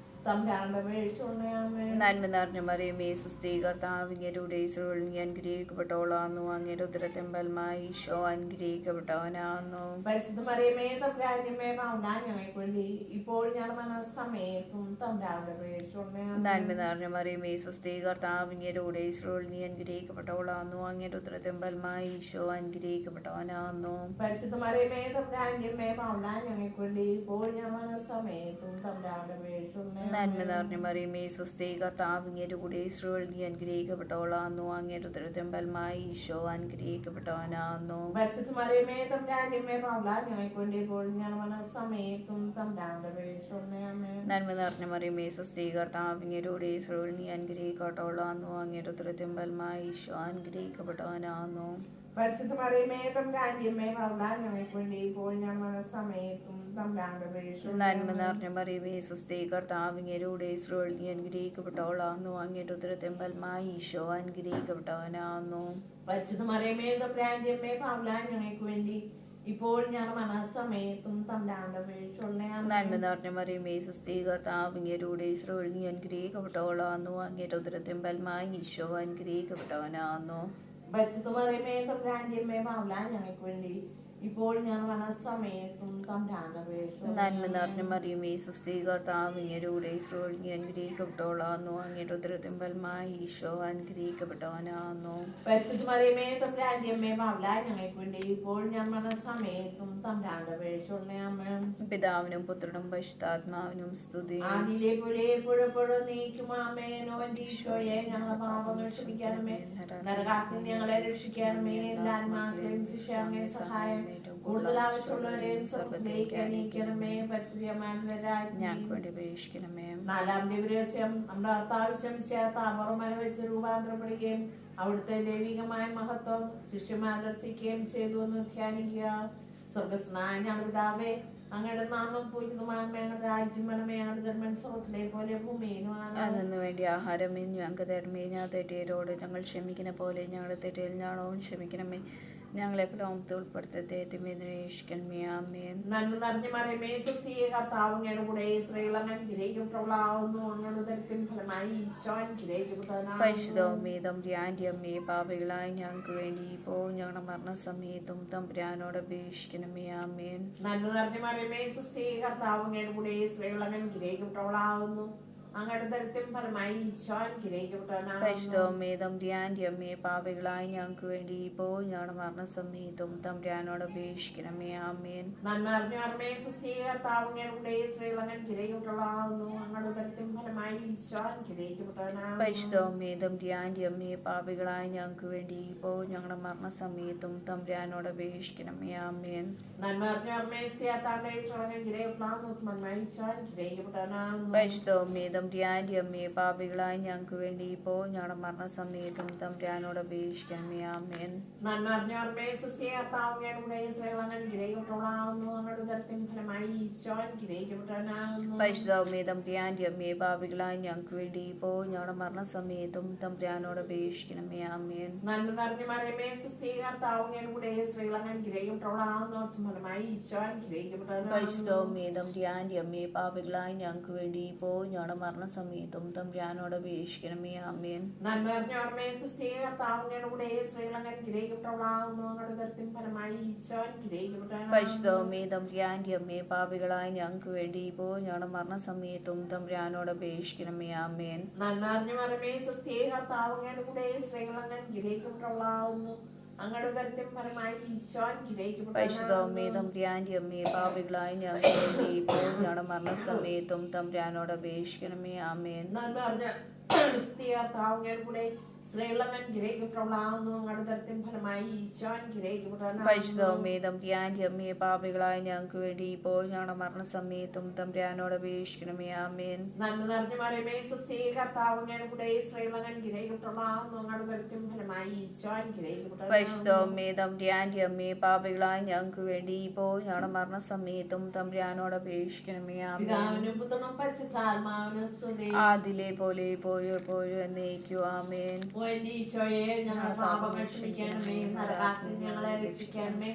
തമ്പുരാന്റെ അപേക്ഷിച്ചുകൊള്ളണമേ. നന്മ നിറഞ്ഞ മറിയമേ, സ്വസ്തി, കർത്താവ് അങ്ങയുടെ കൂടെ സ്ത്രീകളിൽ നീ അനുഗ്രഹിക്കപ്പെട്ടവളാകുന്നു. അങ്ങയുടെ ഉദരത്തിൻ ഫലമായി ഈശോ അനുഗ്രഹിക്കപ്പെട്ടവനാകുന്നു. പരിശുദ്ധ മറിയമേ തമ്പുരാന്റെ അമ്മേ, പാപികളായ ഞങ്ങൾക്ക് വേണ്ടി ഇപ്പോഴും ഞങ്ങളുടെ സമയത്തും തമ്പുരാന്റെ അപേക്ഷിച്ചുകൊള്ളണമേ. നന്മ നിറഞ്ഞ മറിയമേ, സ്വസ്തി, കർത്താവ് അങ്ങയുടെ കൂടെ സ്ത്രീകളിൽ നീ അനുഗ്രഹിക്കപ്പെട്ടവളാകുന്നു. അങ്ങയുടെ ഉദരത്തിൻ ഫലമായി ഈശോ അനുഗ്രഹിക്കപ്പെട്ടവനാകുന്നു. പരിശുദ്ധ മറിയമേ തമ്പുരാന്റെ അമ്മേ, പാപികളായ ഞങ്ങൾക്ക് വേണ്ടി ഇപ്പോഴും ഞങ്ങളുടെ സമയത്തും തമ്പുരാന്റെ അപേക്ഷിച്ചുകൊള്ളണമേ. നന്മ നിറഞ്ഞ മറിയമേ, സ്വസ്തി, കർത്താവ് അങ്ങയുടെ കൂടെ സ്ത്രീകളിൽ നീ അനുഗ്രഹിക്കപ്പെട്ടവളാകുന്നു. അങ്ങയുടെ ഉദരത്തിൻ ഫലമായി ഈശോ അനുഗ്രഹിക്കപ്പെട്ടവനാകുന്നു. പരിശുദ്ധ മറിയമേ തമ്പുരാന്റെ അമ്മേ, പാപികളായ ഞങ്ങൾക്ക് വേണ്ടി ഇപ്പോഴും ഞങ്ങളുടെ സമയത്തും തമ്പുരാന്റെ അപേക്ഷിച്ചുകൊള്ളണമേ. നന്മ നിറഞ്ഞ മറിയമേ, സ്വസ്തി, കർത്താവ് അങ്ങയുടെ കൂടെ സ്ത്രീകളിൽ നീ അനുഗ്രഹിക്കപ്പെട്ടവളാകുന്നു. അങ്ങയുടെ ഉദരത്തിൻ ഫലമായി ഈശോ അനുഗ്രഹിക്കപ്പെട്ടവനാകുന്നു. പരിശുദ്ധ മറിയമേ തമ്പുരാന്റെ അമ്മേ, പാപികളായ ഞങ്ങൾക്ക് വേണ്ടി ഇപ്പോഴും ഞങ്ങളുടെ സമയത്തും തമ്പുരാന്റെ അപേക്ഷിച്ചുകൊള്ളണമേ. നന്മ നിറഞ്ഞ മറിയമേ, സ്വസ്തി, കർത്താവ് അങ്ങയുടെ കൂടെ സ്ത്രീകളിൽ നീ അനുഗ്രഹിക്കപ്പെട്ടവളാകുന്നു. അങ്ങയുടെ ഉദരത്തിൻ ഫലമായി ഈശോ അനുഗ്രഹിക്കപ്പെട്ടവനാകുന്നു. പരിശുദ്ധ മറിയമേ തമ്പുരാന്റെ അമ്മേ, പാപികളായ ഞങ്ങൾക്ക് വേണ്ടി ഇപ്പോൾ ഞങ്ങളുടെ സമയത്തും തമ്പുരാന്റെ അപേക്ഷിച്ചുകൊള്ളണമേ. നന്മ നിറഞ്ഞ മറിയമേ, സ്വസ്തി, കർത്താവ് അങ്ങയുടെ കൂടെ സ്ത്രീകളിൽ നീ അനുഗ്രഹിക്കപ്പെട്ടവളാകുന്നു. അങ്ങയുടെ ഉദരത്തിൻ ഫലമായി ഈശോ അനുഗ്രഹിക്കപ്പെട്ടവനാകുന്നു. പരിശുദ്ധ മറിയമേ തമ്പുരാന്റെ അമ്മേ, പാപികളായ ഞങ്ങൾക്ക് വേണ്ടി ഇപ്പോൾ ഞങ്ങളുടെ സമയത്തും തമ്പുരാന്റെ അപേക്ഷിച്ചുകൊള്ളണമേ. നന്മ നിറഞ്ഞ മറിയമേ, സ്വസ്തി, കർത്താവ് അങ്ങയുടെ കൂടെ സ്ത്രീകളിൽ നീ അനുഗ്രഹിക്കപ്പെട്ടവളാകുന്നു. അങ്ങയുടെ ഉദരത്തിൻ ഫലമായി ഈശോ അനുഗ്രഹിക്കപ്പെട്ടവനാകുന്നു. പരിശുദ്ധ മറിയമേ തമ്പുരാന്റെ അമ്മേ, പാപികളായ ഞങ്ങൾക്ക് വേണ്ടി ഇപ്പോൾ ഞങ്ങളുടെ സമയത്തും തമ്പുരാന്റെ അപേക്ഷിച്ചുകൊള്ളണമേ. പിതാവിനും പുത്രനും പരിശുദ്ധാത്മാവിനും സ്തുതി. ആദിയിലെ പോലെ എപ്പോഴെപ്പോഴും നീക്കും. ആമേൻ. ഓ എൻ്റെ ഈശോയെ, ഞങ്ങളുടെ പാപങ്ങൾ ക്ഷമിക്കണമേ, നരകാഗ്നി ഞങ്ങളെ രക്ഷിക്കണമേ, എല്ലാ ആത്മാക്കളെയും ശിക്ഷ അങ്ങേ സഹായം കൂടുതൽ ആവശ്യമുള്ളവരെയും സ്വർഗ്ഗത്തിലേക്ക് അനയിക്കണമേ. പരിശുദ്ധമായിട്ടുള്ള രാജ്ഞി ഞങ്ങൾക്ക് വേണ്ടി അപേക്ഷിക്കണമേ. നാലാം ദിവരഹസ്യം നമ്മുടെ അർത്ഥാവശ്യം താപറമന വെച്ച് രൂപാന്തരപ്പെടുകയും അവിടുത്തെ ദൈവികമായ മഹത്വം ശിഷ്യന്മാർ ദർശിക്കുകയും ചെയ്തു എന്ന് ധ്യാനിക്കുക. സ്വർഗസ്നായ ഞങ്ങളുടെ പിതാവേ, അങ്ങയുടെ നാമം പൂജിതമാകണമേ, അങ്ങയുടെ രാജ്യം വേണമേ, അങ്ങയുടെ ധർമ്മം സ്വർഗ്ഗത്തിലെ പോലെ ഭൂമിയിലുമാണ്. അന്നു വേണ്ടി ആഹാരം ഞങ്ങൾക്ക് തരമേ. ഞാൻ തെറ്റിയരോട് ഞങ്ങൾ ക്ഷമിക്കുന്ന പോലെ ഞങ്ങളുടെ തെറ്റിൽ ഞങ്ങളോട് ക്ഷമിക്കണമേ. ഞങ്ങളെ പ്രലോഭനത്തിൽ ഉൾപ്പെടുത്തരുതേ, തിന്മയിൽ രക്ഷിക്കണമേ. ആമേൻ. നന്മ നിറഞ്ഞ മറിയമേ, സ്വസ്തിയെ, കർത്താവ് അങ്ങയുടെ കൂടെ, സ്ത്രീകൾ അങ്ങ് അനുഗ്രഹിക്കപ്പെട്ടവളാകുന്നു. അങ്ങയുടെ ഉദരത്തിൻ ഫലമായി ഈശോ അനുഗ്രഹിക്കപ്പെട്ടവനാകുന്നു. പരിശുദ്ധമേ തമ്പുരാന്റെ അമ്മേ, പാപികളായ ഞങ്ങൾക്ക് വേണ്ടി ഇപ്പോൾ ഞങ്ങളുടെ മരണസമയത്തും തമ്പുരാനോട് അപേക്ഷിക്കണമേ. ആമേൻ. നന്മ നിറഞ്ഞ മറിയമേ, സ്വസ്തിയെ, കർത്താവ് അങ്ങയുടെ കൂടെ, സ്ത്രീകൾ അങ്ങ് അനുഗ്രഹിക്കപ്പെട്ടവളാകുന്നു. അങ്ങയുടെ ഉദരത്തിൻ ഫലമായി ഈശോ അനുഗ്രഹിക്കപ്പെട്ടവനാകുന്നു. പരിശുദ്ധമേ തമ്പുരാന്റെ അമ്മേ, പാപികളായ ഞങ്ങൾക്ക് വേണ്ടി ഇപ്പോൾ ഞങ്ങളുടെ മരണസമയത്തും തമ്പുരാനോട് അപേക്ഷിക്കണമേ. ആമേൻ. നന്മ നിറഞ്ഞ മറിയമേ, സ്വസ്തിയെ, കർത്താവ് അങ്ങയുടെ കൂടെ, സ്ത്രീകൾ അങ്ങ് അനുഗ്രഹിക്കപ്പെട്ടവളാകുന്നു. അങ്ങയുടെ ഉദരത്തിൻ ഫലമായി ഈശോ അനുഗ്രഹിക്കപ്പെട്ടവനാകുന്നു. പരിശുദ്ധമേ തമ്പുരാന്റെ അമ്മേ, പാപികളായ ഞങ്ങൾക്ക് വേണ്ടി ഇപ്പോൾ ഞങ്ങളുടെ മരണസമയത്തും തമ്പുരാനോട് അപേക്ഷിക്കണമേ. ആമേൻ. നന്മ നിറഞ്ഞ മറിയമേ, സ്വസ്തിയെ, കർത്താവ് അനുഗ്രഹിക്കപ്പെട്ടവളാകുന്നു. പരിശുദ്ധമേ തമ്പുരാന്റെ അമ്മേ, പാപികളായ ഞങ്ങൾക്ക് വേണ്ടി ഇപ്പോൾ ഞങ്ങളുടെ മരണസമയത്തും തമ്പുരാനോട് അപേക്ഷിക്കണമേ. ആമേൻ. നന്മ നിറഞ്ഞ മറിയമേ, സ്വസ്തിയെ, കർത്താവ് അങ്ങയുടെ കൂടെ, സ്ത്രീകൾ അങ്ങ് അനുഗ്രഹിക്കപ്പെട്ടവളാകുന്നു. അങ്ങയുടെ ഉദരത്തിൻ ഫലമായി ഈശോ അനുഗ്രഹിക്കപ്പെട്ടവനാകുന്നു. പരിശുദ്ധമേ തമ്പുരാന്റെ അമ്മേ, പാപികളായ ഞങ്ങൾക്ക് വേണ്ടി ഇപ്പോൾ ഞങ്ങളുടെ മരണസമയത്തും തമ്പുരാനോട് അപേക്ഷിക്കണമേ. ആമേൻ. നന്മ നിറഞ്ഞ മറിയമേ, സ്വസ്തിയെ, കർത്താവ് അങ്ങയുടെ കൂടെ, സ്ത്രീകൾ അങ്ങ് അനുഗ്രഹിക്കപ്പെട്ടവളാകുന്നു. ഫലമായി ഈശോ അനുഗ്രഹിക്കപ്പെട്ടവനാകുന്നു. പരിശുദ്ധമേ തമ്പുരാന്റെ അമ്മേ, പാപികളായ ഞങ്ങൾക്ക് വേണ്ടി ഇപ്പോൾ ഞങ്ങളുടെ മരണസമയത്തും തമ്പുരാനോട് അപേക്ഷിക്കണമേ. ആമേൻ. നന്മ നിറഞ്ഞ മറിയമേ, സ്വസ്തിയെ, കർത്താവ് അങ്ങയുടെ കൂടെ, സ്ത്രീകൾ അങ്ങ് അനുഗ്രഹിക്കപ്പെട്ടവളാകുന്നു. അങ്ങയുടെ ഉദരത്തിൻ ഫലമായി ഈശോ അനുഗ്രഹിക്കപ്പെട്ടവനാകുന്നു. പരിശുദ്ധമേ തമ്പുരാന്റെ അമ്മേ, പാപികളായ ഞങ്ങൾക്ക് വേണ്ടി ഇപ്പോൾ ഞങ്ങളുടെ മരണസമയത്തും തമ്പുരാനോട് അപേക്ഷിക്കണമേ. ആമേൻ. നന്മ നിറഞ്ഞ മറിയമേ, സ്വസ്തിയെ, കർത്താവ് അങ്ങയുടെ കൂടെ, സ്ത്രീകൾ അങ്ങ് അനുഗ്രഹിക്കപ്പെട്ടവളാകുന്നു. അങ്ങയുടെ ഉദരത്തിൻ ഫലമായി ഈശോ അനുഗ്രഹിക്കപ്പെട്ടവനാകുന്നു. പരിശുദ്ധമേ തമ്പുരാന്റെ അമ്മേ, പാപികളായ ഞങ്ങൾക്ക് വേണ്ടി ഇപ്പോൾ ഞങ്ങളുടെ മരണസമയത്തും തമ്പുരാനോട് അപേക്ഷിക്കണമേ. ആമേൻ. നന്മ നിറഞ്ഞ സ്വസ്തിയെ, കർത്താവ് അങ്ങയുടെ കൂടെ, സ്ത്രീകൾ അങ്ങ് അനുഗ്രഹിക്കപ്പെട്ടവളാകുന്നു. അങ്ങയുടെ ഉദരത്തിൻ ഫലമായി ഈശോ അനുഗ്രഹിക്കപ്പെട്ടവനാകുന്നു. പരിശുദ്ധമേ തമ്പുരാന്റെ അമ്മേ, പാപികളായ ഞങ്ങൾക്ക് വേണ്ടി ഇപ്പോൾ ഞങ്ങളുടെ മരണസമയത്തും തമ്പുരാനോട് അപേക്ഷിക്കണമേ. ആമേൻ. നന്മ നിറഞ്ഞ മറിയമേ, സ്വസ്തിയെ, കർത്താവ് അങ്ങയുടെ കൂടെ, സ്ത്രീകൾ അങ്ങ് അനുഗ്രഹിക്കപ്പെട്ടവളാകുന്നു. അങ്ങയുടെ ഉദരത്തിൻ ഫലമായി ഈശോ അനുഗ്രഹിക്കപ്പെട്ടവനാകുന്നു. പരിശുദ്ധമേ തമ്പുരാന്റെ അമ്മേ, പാപികളായ ഞങ്ങൾക്ക് വേണ്ടി ഇപ്പോൾ ഞങ്ങളുടെ മരണസമയത്തും തമ്പുരാനോട് അപേക്ഷിക്കണമേ. ആമേൻ. പിതാവിനും പുത്രനും പരിശുദ്ധാത്മാവിനും സ്തുതി. ആദിലെ പോലെ ഇപ്പോഴും എപ്പോഴും എന്നേക്കും. ആമേൻ. ഓ എന്റെ ഈശോയെ, ഞങ്ങളുടെ പാപങ്ങൾ ക്ഷമിക്കണമേ. നരകാഗ്നി ഞങ്ങളെ രക്ഷിക്കണമേ.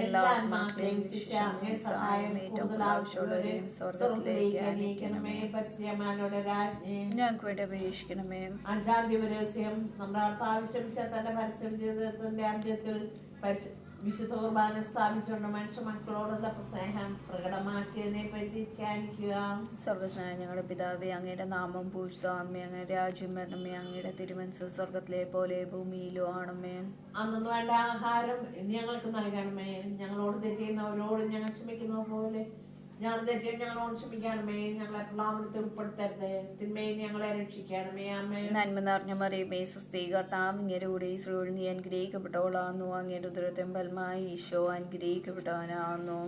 എല്ലാ ആത്മാക്കളെയും ശിക്ഷ അങ്ങേ സഹായം കൂടുതൽ ആവശ്യമുള്ളവരെയും സ്വർഗ്ഗത്തിലേക്ക് അനയിക്കണമേ. പരിശുദ്ധമാനോട് രാജ്ഞി ഞങ്ങൾക്ക് വേണ്ടി അപേക്ഷിക്കണമേ. അഞ്ചാം ദിവസം നമ്മുടെ ആവശ്യമിച്ച തന്റെ പരസ്യം ജീവിതത്തിന്റെ അന്ത്യത്തിൽ വിശുദ്ധ കുർബാന സ്ഥാപിച്ചുകൊണ്ട് മനുഷ്യ മക്കളോടുള്ള സ്നേഹം പ്രകടമാക്കിയതിനെ പറ്റി ധ്യാനിക്കുക. സ്വർഗസ്നായ ഞങ്ങളുടെ പിതാവേ, അങ്ങയുടെ നാമം പൂജിതമാകണമേ. അങ്ങയുടെ രാജ്യം വരണമേ. അങ്ങയുടെ തിരുമനസ്സ് സ്വർഗത്തിലെ പോലെ ഭൂമിയിലും ആണമേ. അന്നു വേണ്ട ആഹാരം ഇന്ന് ഞങ്ങൾക്ക് നൽകണമേ. ഞങ്ങളോട് തെറ്റിയുന്നവരോട് ഞങ്ങൾ ക്ഷമിക്കുന്ന പോലെ ഞങ്ങൾ തെറ്റിയ ഞങ്ങളോട് ക്ഷമിക്കണമേ. ഞങ്ങളെ പ്രലോഭനത്തിൽ ഉൾപ്പെടുത്തരുത്, തിന്മയിൽ ഞങ്ങളെ രക്ഷിക്കണമേ. ആമേൻ. നന്മ നിറഞ്ഞ മറിയമേ, സ്വസ്തി, കർത്താവ് അങ്ങയുടെ കൂടെ, സ്ത്രീകളിൽ നീ അനുഗ്രഹിക്കപ്പെട്ടവളാകുന്നു. അങ്ങയുടെ ഉദരത്തിൻ ഫലമായി ഈശോ അനുഗ്രഹിക്കപ്പെട്ടവനാകുന്നു.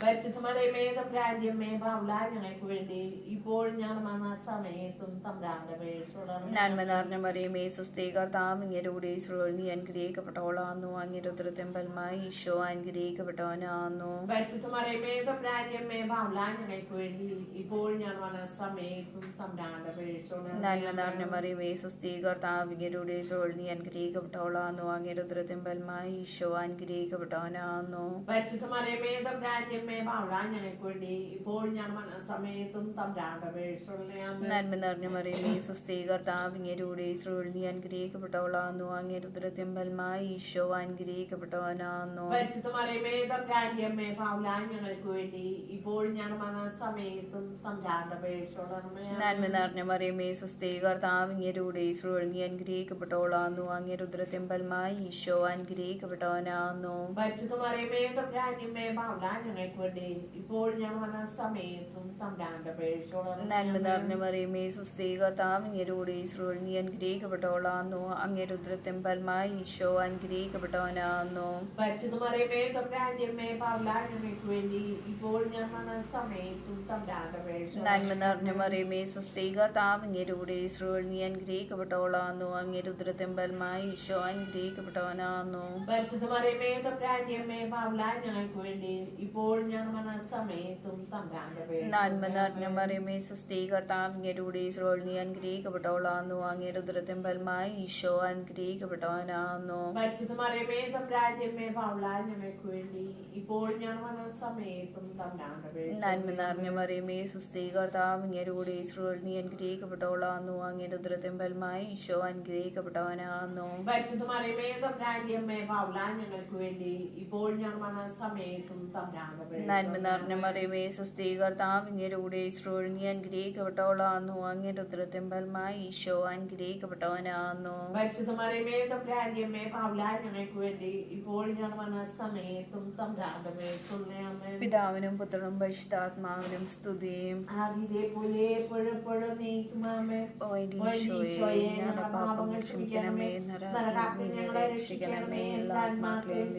പരിശുദ്ധ മറിയമേ, തമ്പുരാന്റെ അമ്മേ, പാപികളായ ഞങ്ങൾക്ക് വേണ്ടി ഇപ്പോഴും ഞങ്ങളുടെ മരണസമയത്തും തമ്പുരാന്റെ അപേക്ഷയോടും. നന്മ നിറഞ്ഞ മറിയമേ, സ്വസ്തി, കർത്താവ് അങ്ങയുടെ കൂടെ, സ്ത്രീകളിൽ നീ അനുഗ്രഹിക്കപ്പെട്ടവളാകുന്നു. അങ്ങയുടെ ഉദരത്തിൻ ഫലമായി ഈശോ അനുഗ്രഹിക്കപ്പെട്ടവനാകുന്നു. പരിശുദ്ധ മറിയമേ, തമ്പുരാന്റെ അമ്മേ, പാപികളായ ഞങ്ങൾക്ക് വേണ്ടി ഇപ്പോഴും ഞങ്ങളുടെ മരണസമയത്തും തമ്പുരാന്റെ അപേക്ഷയോടും. നന്മ നിറഞ്ഞ മറിയമേ, സ്വസ്തി, കർത്താവ് അങ്ങയുടെ കൂടെ, സ്ത്രീകളിൽ നീ അനുഗ്രഹിക്കപ്പെട്ടവളാകുന്നു. അങ്ങയുടെ ഉദരത്തിൻ ഫലമായി ഈശോ അനുഗ്രഹിക്കപ്പെട്ടവനാകുന്നു. പരിശുദ്ധ മറിയമേ, തമ്പുരാന്റെ അമ്മേ, പാപികളായ ഞങ്ങൾക്ക് വേണ്ടി ഇപ്പോഴും ഞങ്ങളുടെ മരണസമയത്തും തമ്പുരാന്റെ അപേക്ഷയോടും. നന്മ നിറഞ്ഞ മറിയമേ, സ്വസ്തി, കർത്താവ് അങ്ങയുടെ കൂടെ, സ്ത്രീകളിൽ നീ അനുഗ്രഹിക്കപ്പെട്ടവളാകുന്നു. അങ്ങയുടെ ഉദരത്തിൻ ഫലമായി ഈശോ അനുഗ്രഹിക്കപ്പെട്ടവനാകുന്നു. പരിശുദ്ധ മറിയമേ, തമ്പുരാന്റെ അമ്മേ, പാപികളായ ഞങ്ങൾക്ക് വേണ്ടി ഇപ്പോഴും ഞങ്ങളുടെ മരണസമയത്തും തമ്പുരാന്റെ അപേക്ഷയോടും. നന്മ നിറഞ്ഞ മറിയമേ, സ്വസ്തി, കർത്താവ് അങ്ങയുടെ കൂടെ, സ്ത്രീകളിൽ നീ അനുഗ്രഹിക്കപ്പെട്ടവളാകുന്നു. അങ്ങയുടെ ഉദരത്തിൻ ഫലമായി ഈശോ അനുഗ്രഹിക്കപ്പെട്ടവനാകുന്നു. പരിശുദ്ധ മറിയമേ, തമ്പുരാന്റെ അമ്മേ, പാപികളായ ഞങ്ങൾക്ക് വേണ്ടി ഇപ്പോഴും ഞങ്ങളുടെ മരണസമയത്തും തമ്പുരാന്റെ അപേക്ഷയോടും. നന്മ നിറഞ്ഞ മറിയമേ, സ്വസ്തി, കർത്താവ് അങ്ങയുടെ കൂടെ, സ്ത്രീകളിൽ നീ അനുഗ്രഹിക്കപ്പെട്ടവളാകുന്നു. അങ്ങയുടെ ഉദരത്തിൻ ഫലമായി ഈശോ അനുഗ്രഹിക്കപ്പെട്ടവനാകുന്നു. പരിശുദ്ധ മറിയമേ, തമ്പുരാന്റെ അമ്മേ, പാപികളായ ഞങ്ങൾക്ക് വേണ്ടി ഇപ്പോഴും ഞങ്ങളുടെ മരണസമയത്തും തമ്പുരാന്റെ അപേക്ഷയോടും. നന്മ നിറഞ്ഞ മറിയമേ, സ്വസ്തി, കർത്താവ് അങ്ങയുടെ കൂടെ, സ്ത്രീകളിൽ നീ അനുഗ്രഹിക്കപ്പെട്ടവളാകുന്നു. അങ്ങയുടെ ഉദരത്തിൻ ഫലമായി ഈശോ അനുഗ്രഹിക്കപ്പെട്ടവനാകുന്നു. പരിശുദ്ധ മറിയമേ, തമ്പുരാന്റെ അമ്മേ, പാപികളായ ഞങ്ങൾക്ക് വേണ്ടി ഇപ്പോഴും ഇപ്പോഴും ഞങ്ങൾ മനസ്സമയത്തും തമ്പ്രാന്റെ നന്മ നിറഞ്ഞ മറിയമേ സുസ്ഥി കർത്താവ് അങ്ങയുടെ സ്രോൾ നീ അനുഗ്രഹിക്കപ്പെട്ടവളാകുന്നു അങ്ങയുടെ ഉദരത്തിൻ ഫലമായി ഈശോ അനുഗ്രഹിക്കപ്പെട്ടവനാകുന്നു. പരിശുദ്ധ മറിയമേ തമ്പ്രാന്റെ അമ്മേ പാവലാ ഞങ്ങൾക്ക് വേണ്ടി ഇപ്പോൾ ഞങ്ങൾ മനസ്സമയത്തും തമ്പ്രാന്റെ നന്മ നിറഞ്ഞ മറിയമേ സുസ്ഥി കർത്താവ് അങ്ങയുടെ സ്രോൾ നീ അനുഗ്രഹിക്കപ്പെട്ടവളാകുന്നു അങ്ങയുടെ ഉദരത്തിൻ ഫലമായി ഈശോ അനുഗ്രഹിക്കപ്പെട്ടവനാകുന്നു. പരിശുദ്ധ മറിയമേ തമ്പ്രാന്റെ അമ്മേ പാവലാ ഞങ്ങൾക്ക് വേണ്ടി ഇപ്പോൾ ഞങ്ങൾ മനസ്സമയത്തും തമ്പ്രാന്റെ നന്മ നിറഞ്ഞ മറിയമേ സുസ്ഥി കർത്താവ് അങ്ങയുടെ സ്രോൾ നീ അനുഗ്രഹിക്കപ്പെട്ടവളാകുന്നു അങ്ങയുടെ ഉദരത്തിൻ ഫലമായി ഈശോ അനുഗ്രഹിക്കപ്പെട്ടവനാകുന്നു. പരിശുദ്ധ മറിയമേ തമ്പ്രാന്റെ അമ്മേ പാവലാ ഞങ്ങൾക്ക് വേണ്ടി ഇപ്പോൾ ഞങ്ങൾ മനസ്സമയത്തും തമ്പ്രാന്റെ അമ്മേ. പിതാവിനും പുത്രനും പരിശുദ്ധാത്മാവിനും സ്തുതിയും ആദിയിലെ പോലെ എപ്പോഴും നീക്കുമാമേ. ഓ എന്റെ ഈശോയെ ഞങ്ങളുടെ പാപങ്ങൾ ക്ഷമിക്കണമേ, നരകാഗ്നി ഞങ്ങളെ രക്ഷിക്കണമേ, എല്ലാ ആത്മാക്കളെയും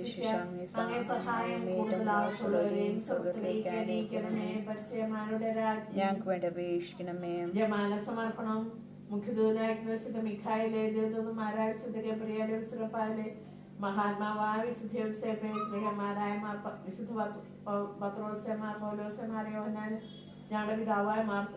അങ്ങേ സഹായം കൂടുതൽ ആവശ്യമുള്ളവരെയും സ്വർഗ്ഗത്തിലേക്ക് അനയിക്കണമേ. പരിശുദ്ധന്മാരുടെ രാജ്ഞി ഞങ്ങൾക്ക് വേണ്ടി അപേക്ഷിക്കണമേ. ജമാല സമർപ്പണം. മുഖ്യദൂതനായിരിക്കുന്ന വിശുദ്ധ മിഖായേലേ, ദേവദൂതന്മാരായ വിശുദ്ധ ഗബ്രിയേലേ, വിശുദ്ധ പൗലോസേ, മഹാത്മാവായ വിശുദ്ധ യോസേപ്പേ, സ്നേഹന്മാരായ വിശുദ്ധ പത്രോസേമാർ, പൗലോസേമാർ, യോഹന്നാൻ, ഞങ്ങളുടെ പിതാവായ മാർത്ത,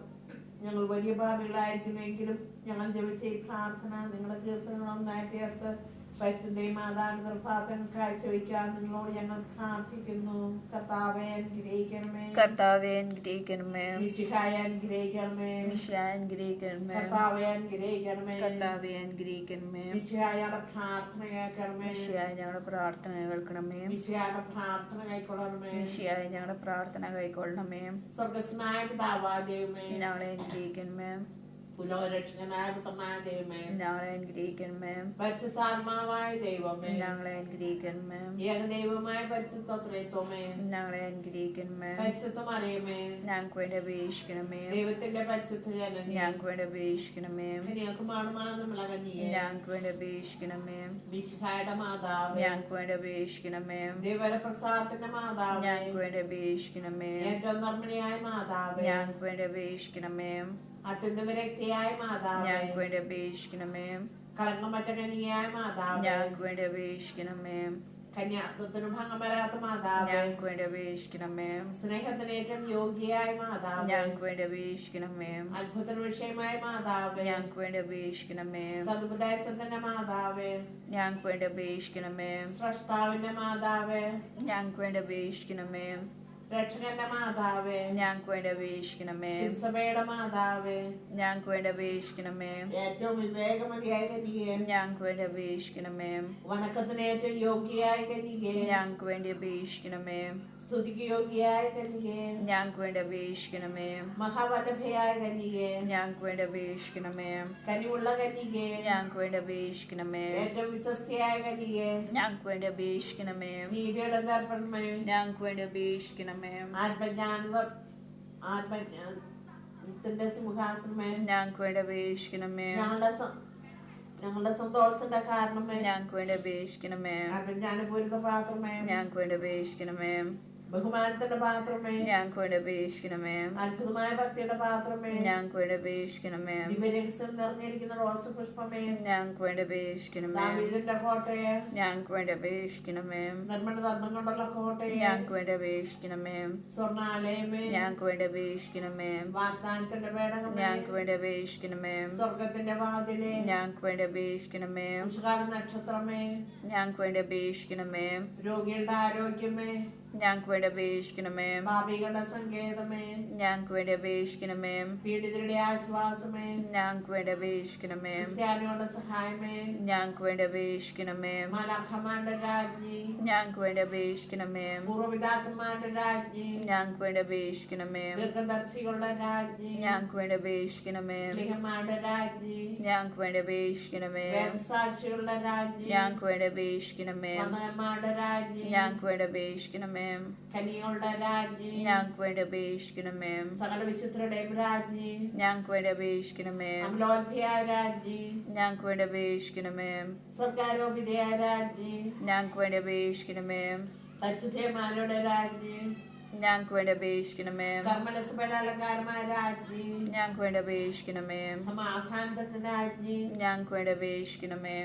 ഞങ്ങൾ വലിയ പാപികളായിരിക്കുന്നെങ്കിലും ഞങ്ങൾ ജപിച്ച ഈ പ്രാർത്ഥന നിങ്ങളുടെ കീർത്തനങ്ങളൊന്നായി ചേർത്ത് പരിശുദ്ധയും മാതാവിന്റെ കൃപാസനം കാഴ്ചവെക്കാൻ നിങ്ങളോട് ഞങ്ങൾ പ്രാർത്ഥിക്കുന്നു. കർത്താവേ അനുഗ്രഹിക്കണമേ, കർത്താവേ അനുഗ്രഹിക്കണമേ, മിശിഹായെ അനുഗ്രഹിക്കണമേ, മിശിഹായെ അനുഗ്രഹിക്കണമേ, കർത്താവേ അനുഗ്രഹിക്കണമേ, കർത്താവേ അനുഗ്രഹിക്കണമേ, മിശിഹായുടെ പ്രാർത്ഥന കേൾക്കണമേ, മിശിഹായ ഞങ്ങളുടെ പ്രാർത്ഥന കേൾക്കണമേ, മിശിഹായുടെ പ്രാർത്ഥന കൈക്കൊള്ളണമേ, മിശിഹായ ഞങ്ങളുടെ പ്രാർത്ഥന കൈക്കൊള്ളണമേ. സ്വർഗസ്നായ പിതാവായ ദൈവമേ, ഞങ്ങളെ അനുഗ്രഹിക്കണമേ, പുനരക്ഷകനായ പുത്രനായ ദൈവമേ, ഞങ്ങളെ അനുഗ്രഹിക്കണമേ, പരിശുദ്ധാത്മാവായ ദൈവമേ, ഞങ്ങളെ അനുഗ്രഹിക്കണമേ, ഏകദൈവമായ പരിശുദ്ധ ത്രിത്വമേ, ഞങ്ങളെ അനുഗ്രഹിക്കണമേ, പരിശുദ്ധ മറിയമേ, ഞങ്ങൾക്ക് വേണ്ടി അപേക്ഷിക്കണമേ, ദൈവത്തിന്റെ പരിശുദ്ധ ജനനി, ഞങ്ങൾക്ക് വേണ്ടി അപേക്ഷിക്കണമേ, കന്യാകുമാരമാകുന്ന കന്യകേ, ഞങ്ങൾക്ക് വേണ്ടി അപേക്ഷിക്കണമേ, മിശിഹായുടെ മാതാവേ, ഞങ്ങൾക്ക് വേണ്ടി അപേക്ഷിക്കണമേ, ദൈവപ്രസാദത്തിന്റെ മാതാവേ, ഞങ്ങൾക്ക് വേണ്ടി അപേക്ഷിക്കണമേ, ഏറ്റവും നിർമ്മലയായ മാതാവേ, ഞങ്ങൾക്ക് വേണ്ടി അപേക്ഷിക്കണമേ, അത്യന്ത വിരക്തിയായ മാതാവേ, ഞങ്ങൾക്ക് വേണ്ടി അപേക്ഷിക്കണമേ, കളങ്കമറ്റ കന്യകയായ മാതാവേ, ഞങ്ങൾക്ക് വേണ്ടി അപേക്ഷിക്കണമേ, കന്യാത്വത്തിന് ഭംഗം വരാത്ത മാതാവേ, ഞങ്ങൾക്ക് വേണ്ടി അപേക്ഷിക്കണമേ, സ്നേഹത്തിന് ഏറ്റവും യോഗ്യയായ മാതാവേ, ഞങ്ങൾക്ക് വേണ്ടി അപേക്ഷിക്കണമേ, അത്ഭുതത്തിന് വിഷയമായ മാതാവേ, ഞങ്ങൾക്ക് വേണ്ടി അപേക്ഷിക്കണമേ, സതുപദേശത്തിന്റെ മാതാവേ, ഞങ്ങൾക്ക് വേണ്ടി അപേക്ഷിക്കണമേ, സ്രഷ്ടാവിന്റെ മാതാവേ, ഞങ്ങൾക്ക് വേണ്ടി അപേക്ഷിക്കണമേ, രക്ഷകന്റെ മാതാവേ, ഞങ്ങൾക്ക് വേണ്ടി അപേക്ഷിക്കണമേ, തിരുസഭയുടെ മാതാവേ, ഞങ്ങൾക്ക് വേണ്ടി അപേക്ഷിക്കണമേ, ഏറ്റവും വിവേകമതിയായ കന്യകേ, ഞങ്ങൾക്ക് വേണ്ടി അപേക്ഷിക്കണമേ, വണക്കത്തിന് ഏറ്റവും യോഗ്യയായ കന്യകേ, ഞങ്ങൾക്ക് വേണ്ടി അപേക്ഷിക്കണമേ, സ്തുതിക്ക് യോഗ്യയായ കന്യകേ, ഞങ്ങൾക്ക് വേണ്ടി അപേക്ഷിക്കണമേ, മഹാവല്ലഭയായ കന്യകേ, ഞങ്ങൾക്ക് വേണ്ടി അപേക്ഷിക്കണമേ, കനിവുള്ള കന്യകേ, ഞങ്ങൾക്ക് വേണ്ടി അപേക്ഷിക്കണമേ, ഏറ്റവും വിശ്വസ്തയായ കന്യകേ, ഞങ്ങൾക്ക് വേണ്ടി അപേക്ഷിക്കണമേ, നീതിയുടെ ദർപ്പണമേ, ഞങ്ങൾക്ക് വേണ്ടി അപേക്ഷിക്കണമേ, ആത്മജ്ഞാനത്തിന്റെ സിംഹാസനമേ, ഞങ്ങൾക്ക് വേണ്ടി അപേക്ഷിക്കണമേ, ഞങ്ങളുടെ സന്തോഷത്തിന്റെ കാരണമേ, ഞങ്ങൾക്ക് വേണ്ടി അപേക്ഷിക്കണമേ, ആത്മജ്ഞാനപൂരിത പാത്രമേ, ഞങ്ങൾക്ക് വേണ്ടി അപേക്ഷിക്കണമേ, ബഹുമാനത്തിന്റെ പാത്രമേ, ഞങ്ങൾക്ക് വേണ്ടി അപേക്ഷിക്കണമേ, അത്ഭുതമായ ഭക്തിയുടെ പാത്രമേ, ഞങ്ങൾക്ക് വേണ്ടി അപേക്ഷിക്കണമേ, ദിവ്യരഹസ്യം നിറഞ്ഞിരിക്കുന്ന റോസ് പുഷ്പമേ, ഞങ്ങൾക്ക് വേണ്ടി അപേക്ഷിക്കണമേ, ദാവീദിന്റെ കോട്ടയെ, ഞങ്ങൾക്ക് വേണ്ടി അപേക്ഷിക്കണമേ, നിർമ്മല തത്വം കൊണ്ടുള്ള കോട്ടയെ, ഞങ്ങൾക്ക് വേണ്ടി അപേക്ഷിക്കണമേ, സ്വർണ്ണാലയമേ, ഞങ്ങൾക്ക് വേണ്ടി അപേക്ഷിക്കണമേ, വാഗ്ദാനത്തിന്റെ പേടകമേ, ഞങ്ങൾക്ക് വേണ്ടി അപേക്ഷിക്കണമേ, സ്വർഗത്തിന്റെ വാതിലെ, ഞങ്ങൾക്ക് വേണ്ടി അപേക്ഷിക്കണമേ, ഉഷകാല നക്ഷത്രമേ, ഞങ്ങൾക്ക് വേണ്ടി അപേക്ഷിക്കണമേ, രോഗികളുടെ ആരോഗ്യമേ, ഞങ്ങൾക്ക് വേണ്ടി അപേക്ഷിക്കണമേ, പാപികളുടെ സങ്കേതമേ, ഞങ്ങൾക്ക് വേണ്ടി അപേക്ഷിക്കണമേ, പീഡിതരുടെ ആശ്വാസമേ, ഞങ്ങൾക്ക് വേണ്ടി അപേക്ഷിക്കണമേ, ക്രിസ്ത്യാനികളുടെ സഹായമേ, ഞങ്ങൾക്ക് വേണ്ടി അപേക്ഷിക്കണമേ, മാലാഖമാരുടെ രാജ്ഞി, ഞങ്ങൾക്ക് വേണ്ടി അപേക്ഷിക്കണമേ, പൂർവ്വപിതാക്കന്മാരുടെ രാജ്ഞി, ഞങ്ങൾക്ക് വേണ്ടി അപേക്ഷിക്കണമേ, ദീർഘദർശികളുടെ രാജ്ഞി, ഞങ്ങൾക്ക് വേണ്ടി അപേക്ഷിക്കണമേ, സ്നേഹന്മാരുടെ രാജ്ഞി, ഞങ്ങൾക്ക് വേണ്ടി അപേക്ഷിക്കണമേ, വേദസാക്ഷികളുടെ രാജ്ഞി, ഞങ്ങൾക്ക് വേണ്ടി അപേക്ഷിക്കണമേ, വന്ദകന്മാരുടെ രാജ്ഞി, ഞങ്ങൾക്ക് വേണ്ടി അപേക്ഷിക്കണമേ, കനികളുടെ രാജ്ഞി, ഞങ്ങൾക്ക് വേണ്ടി അപേക്ഷിക്കണമേ, സകല വിശുദ്ധരുടെയും രാജ്ഞി, ഞങ്ങൾക്ക് വേണ്ടി അപേക്ഷിക്കണമേ, അമലോത്ഭയായ രാജ്ഞി, ഞങ്ങൾക്ക് വേണ്ടി അപേക്ഷിക്കണമേ, സ്വർഗാരോപിതയായ രാജ്ഞി, ഞങ്ങൾക്ക് വേണ്ടി അപേക്ഷിക്കണമേ, പരിശുദ്ധന്മാരുടെ രാജ്ഞി, ഞങ്ങൾക്ക് വേണ്ടി അപേക്ഷിക്കണമേ. കർമ്മലസഭയുടെ അലങ്കാരമായ രാജ്ഞി, ഞങ്ങൾക്ക് വേണ്ടി അപേക്ഷിക്കണമേ. സമാധാനത്തിന്റെ രാജ്ഞി, ഞങ്ങൾക്ക് വേണ്ടി അപേക്ഷിക്കണമേ.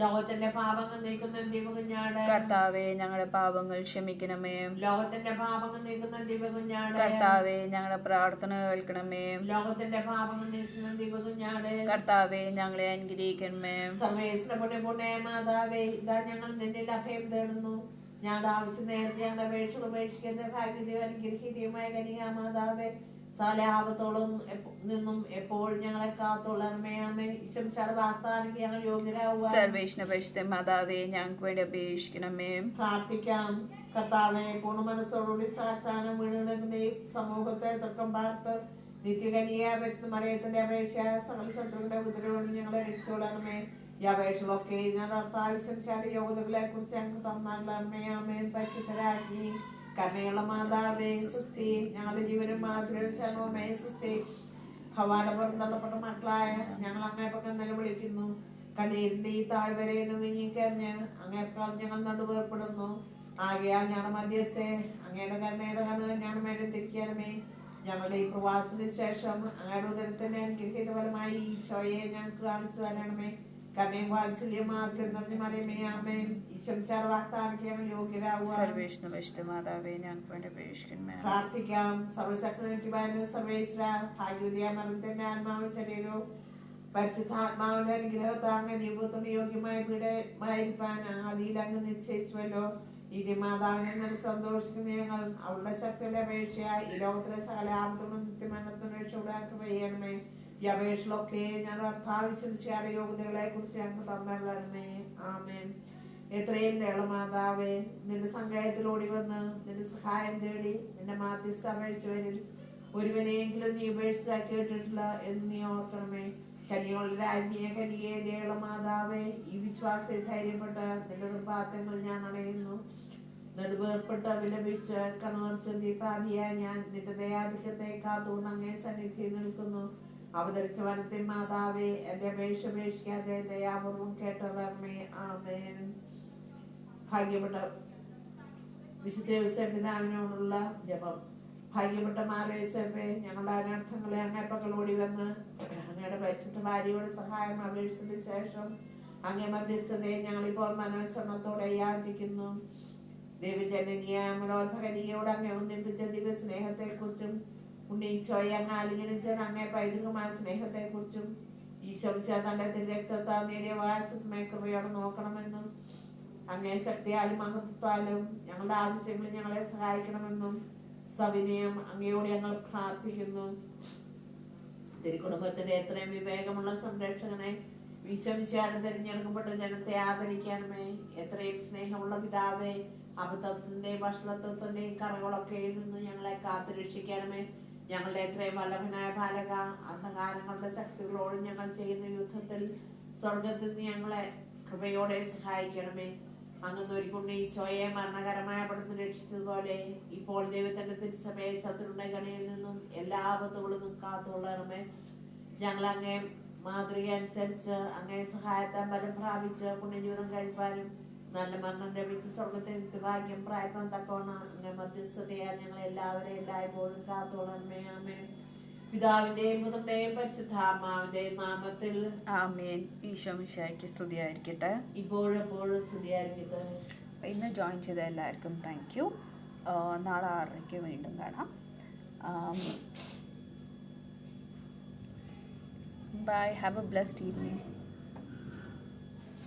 ലോകത്തിന്റെ പാപങ്ങൾ നീക്കുന്ന ദീപകുഞ്ഞാട്, കർത്താവെ ഞങ്ങളുടെ പാപങ്ങൾ ക്ഷമിക്കണമേ. ലോകത്തിന്റെ പാപങ്ങൾ നീക്കുന്ന ദീപകുഞ്ഞാട്, കർത്താവെ ഞങ്ങളുടെ പ്രാർത്ഥന കേൾക്കണമേ. ലോകത്തിന്റെ പാപങ്ങൾ നീക്കുന്ന ദീപകുഞ്ഞാട്, കർത്താവെ ഞങ്ങളെ അനുഗ്രഹിക്കണമേ. സർവേശ്വര പുണ്യ മാതാവേ, ഇതാ ഞങ്ങൾ നിന്നിൽ അഭയം തേടുന്നു. ഞങ്ങളുടെ ആവശ്യം നേരത്തെ ഞങ്ങളുടെ അപേക്ഷകൾ ഉപേക്ഷിക്കുന്ന ഭാഗ്യതയും അനുഗ്രഹീതയുമായ കനികാ മാതാവേ, സാലാപത്തോളം നിന്നും എപ്പോഴും ഞങ്ങളെ കാത്തോളണമേ. ആമേൻ. ഈശ്വര വാഗ്ദാനങ്ങൾക്ക് ഞങ്ങൾ യോഗ്യരാകുവാൻ സർവേശ്വര പരിശുദ്ധ മാതാവേ ഞങ്ങൾക്ക് വേണ്ടി അപേക്ഷിക്കണമേ. പ്രാർത്ഥിക്കാം. കർത്താവെ, പൂർണ്ണ മനസ്സോടുകൂടി സാഷ്ടാംഗം വീണുകിടക്കുന്ന ഈ സമൂഹത്തെ തർക്കം പാർത്ത് നിത്യകനിയ പരിശുദ്ധ മറിയത്തിന്റെ അപേക്ഷ സകല ശത്രുക്കളുടെ ഉപദ്രവം ഞങ്ങളെ രക്ഷിച്ചോളണമേ. ഈ അപേക്ഷകളൊക്കെ ഞങ്ങളുടെ അർത്ഥാവശ്യങ്ങളുടെ യോഗ്യതകളെ കുറിച്ച് ഞങ്ങൾക്ക് തന്നാളണമേ. ആമേൻ. പരിശുദ്ധരാജ്ഞി, കരുണയുള്ള മാതാവേ സുസ്തി, ഞങ്ങളുടെ ജീവനും മാധുര്യം ശരണമേ സുസ്തി. ഹവാട പുറന്തള്ളപ്പെട്ട മക്കളായ ഞങ്ങൾ അങ്ങേപ്പക്കം നിലവിളിക്കുന്നു. കണ്ണീരിന്റെ ഈ താഴ്വരയെന്ന് വിങ്ങിക്കറിഞ്ഞ് അങ്ങേപ്പക്കം ഞങ്ങൾ നടുവേർപ്പെടുന്നു. ആകയാൽ ഞങ്ങളുടെ മധ്യസ്ഥെ അങ്ങയുടെ കരുണയുടെ കണ്ണ് ഞങ്ങളുടെ മേലെ തിരിക്കണമേ. ഞങ്ങളുടെ ഈ പ്രവാസത്തിന് ശേഷം അങ്ങയുടെ ഉദരത്തിന്റെ അനുഗ്രഹീത ഫലമായി ഈശോയെ ഞങ്ങൾക്ക് കാണിച്ചു തരണമേ. കരുണയും വാത്സല്യം മാധുര്യം നിറഞ്ഞ മറിയമേ. ആമേൻ. ഈശ്വര വാഗ്ദാനങ്ങൾക്ക് ഞങ്ങൾ യോഗ്യരാകുവാൻ സർവേശ്വര പരിശുദ്ധ മാതാവേ ഞങ്ങൾക്ക് വേണ്ടി അപേക്ഷിക്കണമേ. പ്രാർത്ഥിക്കാം. സർവശക്തനായ സർവേശ്വര, ഭാഗ്യവതിയായ മറിയത്തിന്റെ ആത്മാവ് ശരീരവും പരിശുദ്ധാത്മാവിന്റെ അനുഗ്രഹത്താങ്ങ ദൈവത്തിന് യോഗ്യമായ പീഡമായിരിക്കാൻ ആദിയിൽ അങ്ങ് നിശ്ചയിച്ചുവല്ലോ. ഇത് മാതാവിനെ നല്ല സന്തോഷിക്കുന്ന ഞങ്ങൾ അവളുടെ ശക്തിയുടെ അപേക്ഷയായി ഈ ലോകത്തിലെ സകല ആപത്തുകളും നിത്യമരണത്തിന് രക്ഷപ്പെടാൻ ചെയ്യണമേ. ഈ അപേക്ഷകളൊക്കെ ഞാൻ അർത്ഥാവിശ്വസിയാതെ യോഗ്യതകളെ കുറിച്ച് ഞങ്ങൾക്ക് തന്നേ. ആമേൻ. എത്രയും മാതാവേ, നിന്റെ സങ്കേതത്തിൽ ഓടി വന്ന് നിന്റെ സഹായം തേടി നിന്റെ മാധ്യസ്ഥ അപേക്ഷിച്ചവരിൽ ഒരുവനെയെങ്കിലും നീ ഉപേക്ഷിച്ചാൽ കേട്ടിട്ടില്ല എന്ന് നീ ഓർക്കണമേ. കനിയുള്ള രാജ്ഞിയെ കനികേതയുള്ള മാതാവേ, ഈ വിശ്വാസത്തിൽ ധൈര്യപ്പെട്ട് നിന്റെ നിർഭാഗ്യങ്ങൾ ഞാൻ അറിയുന്നു. നെടുവേർപ്പെട്ട് വിലപിച്ച് കണ്ണൂർ ചെന്തി പാപിയായ ഞാൻ നിന്റെ ദയാധിക്യത്തെ കാത്തുകൊണ്ട് അങ്ങേ സന്നിധി നിൽക്കുന്നു. അവതരിച്ച വനത്തിൽ മാതാവേ, എന്റെ അപേക്ഷ ഉപേക്ഷിക്കാതെ ദയാപൂർവം കേട്ടോളർമേ. ആമേൻ. ഭാഗ്യപ്പെട്ട വിശുദ്ധ യോസേപ്പ് പിതാവിനോടുള്ള ജപം. ഭാഗ്യപ്പെട്ട മാർയോസേപ്പേ, ഞങ്ങളുടെ അനർത്ഥങ്ങളെ അങ്ങേപ്പക്കൽ ഓടി വന്ന് അങ്ങയുടെ പരിശുദ്ധ ഭാര്യയോട് സഹായം അപേക്ഷിച്ചതിന് ശേഷം അങ്ങേ മധ്യസ്ഥതയെ ഞങ്ങളിപ്പോൾ മനോസ്വർണത്തോടെ യാചിക്കുന്നു. ദേവജനനീയമനോത്ഭകനിയോട് അങ്ങേ ഒന്നിപ്പിച്ച ദിവ്യ സ്നേഹത്തെ കുറിച്ചും ഉണ്ണീശോയെ അങ്ങ് ആലിംഗനിച്ച അങ്ങേ പൈതൃകമായ സ്നേഹത്തെ കുറിച്ചും ഈശോമിശിഹാ തന്റെ രക്തത്താൽ നേടിയ വാത്സല്യമേ കൃപയോടെ നോക്കണമെന്നും അങ്ങേ ശക്തിയാലും മഹത്വത്താലും ഞങ്ങളുടെ ആവശ്യങ്ങളിൽ ഞങ്ങളെ സഹായിക്കണമെന്നും സവിനയം അങ്ങയോട് ഞങ്ങൾ പ്രാർത്ഥിക്കുന്നു. തിരുക്കുടുംബത്തിന്റെ എത്രയും വിവേകമുള്ള സംരക്ഷകനെ ഈശോമിശിഹായുടെ തിരഞ്ഞെടുക്കപ്പെട്ട ജനത്തെ ആദരിക്കണമേ. എത്രയും സ്നേഹമുള്ള പിതാവേ, അബദ്ധത്തിന്റെ ഭക്ഷണത്വത്തിന്റെയും കറകളൊക്കെയിൽ നിന്ന് ഞങ്ങളെ കാത്തുരക്ഷിക്കണമേ. ഞങ്ങളുടെ എത്രയും വല്ലഭനായ ബാലക, അന്ധകാരങ്ങളുടെ ശക്തികളോട് ഞങ്ങൾ ചെയ്യുന്ന യുദ്ധത്തിൽ സ്വർഗത്തിൽ നിന്ന് ഞങ്ങളെ കൃപയോടെ സഹായിക്കണമേ. അങ്ങ് ഈശോയെ മരണകരമായ അപകടത്തിൽ രക്ഷിച്ചതുപോലെ ഇപ്പോൾ ദൈവത്തിന്റെ തിരുസഭയെ ശത്രുവിന്റെ ഗണയിൽ നിന്നും എല്ലാ ആപത്തുകളിൽ നിന്നും കാത്തുകൊള്ളണമേ. ഞങ്ങൾ അങ്ങേ മാതൃക അനുസരിച്ച് അങ്ങേ സഹായത്താൽ ബലം പ്രാപിച്ച് പുണ്യജീവിതം കഴിപ്പാനും നല്ല മരണം ലഭിച്ച് സ്വർഗത്തെ നിത്യഭാഗ്യം പ്രായപ്പാൻ തക്കോണം അങ്ങേ മധ്യസ്ഥതയാൽ ഞങ്ങൾ എല്ലാവരെയും എല്ലായ്പ്പോഴും കാത്തോളണമേ. ആമേൻ. പിതാവിന്റെയും പുത്രന്റെയും പരിശുദ്ധാത്മാവിന്റെയും നാമത്തിൽ ആമേൻ. ഈശോമിശിഹായ്ക്ക് സ്തുതിയായിരിക്കട്ടെ. ഇപ്പോഴെപ്പോഴും സ്തുതിയായിരിക്കട്ടെ. ഇന്ന് ജോയിൻ ചെയ്ത എല്ലാവർക്കും താങ്ക് യു. നാളെ 6:30 വീണ്ടും കാണാം. Bye. Have a blessed evening.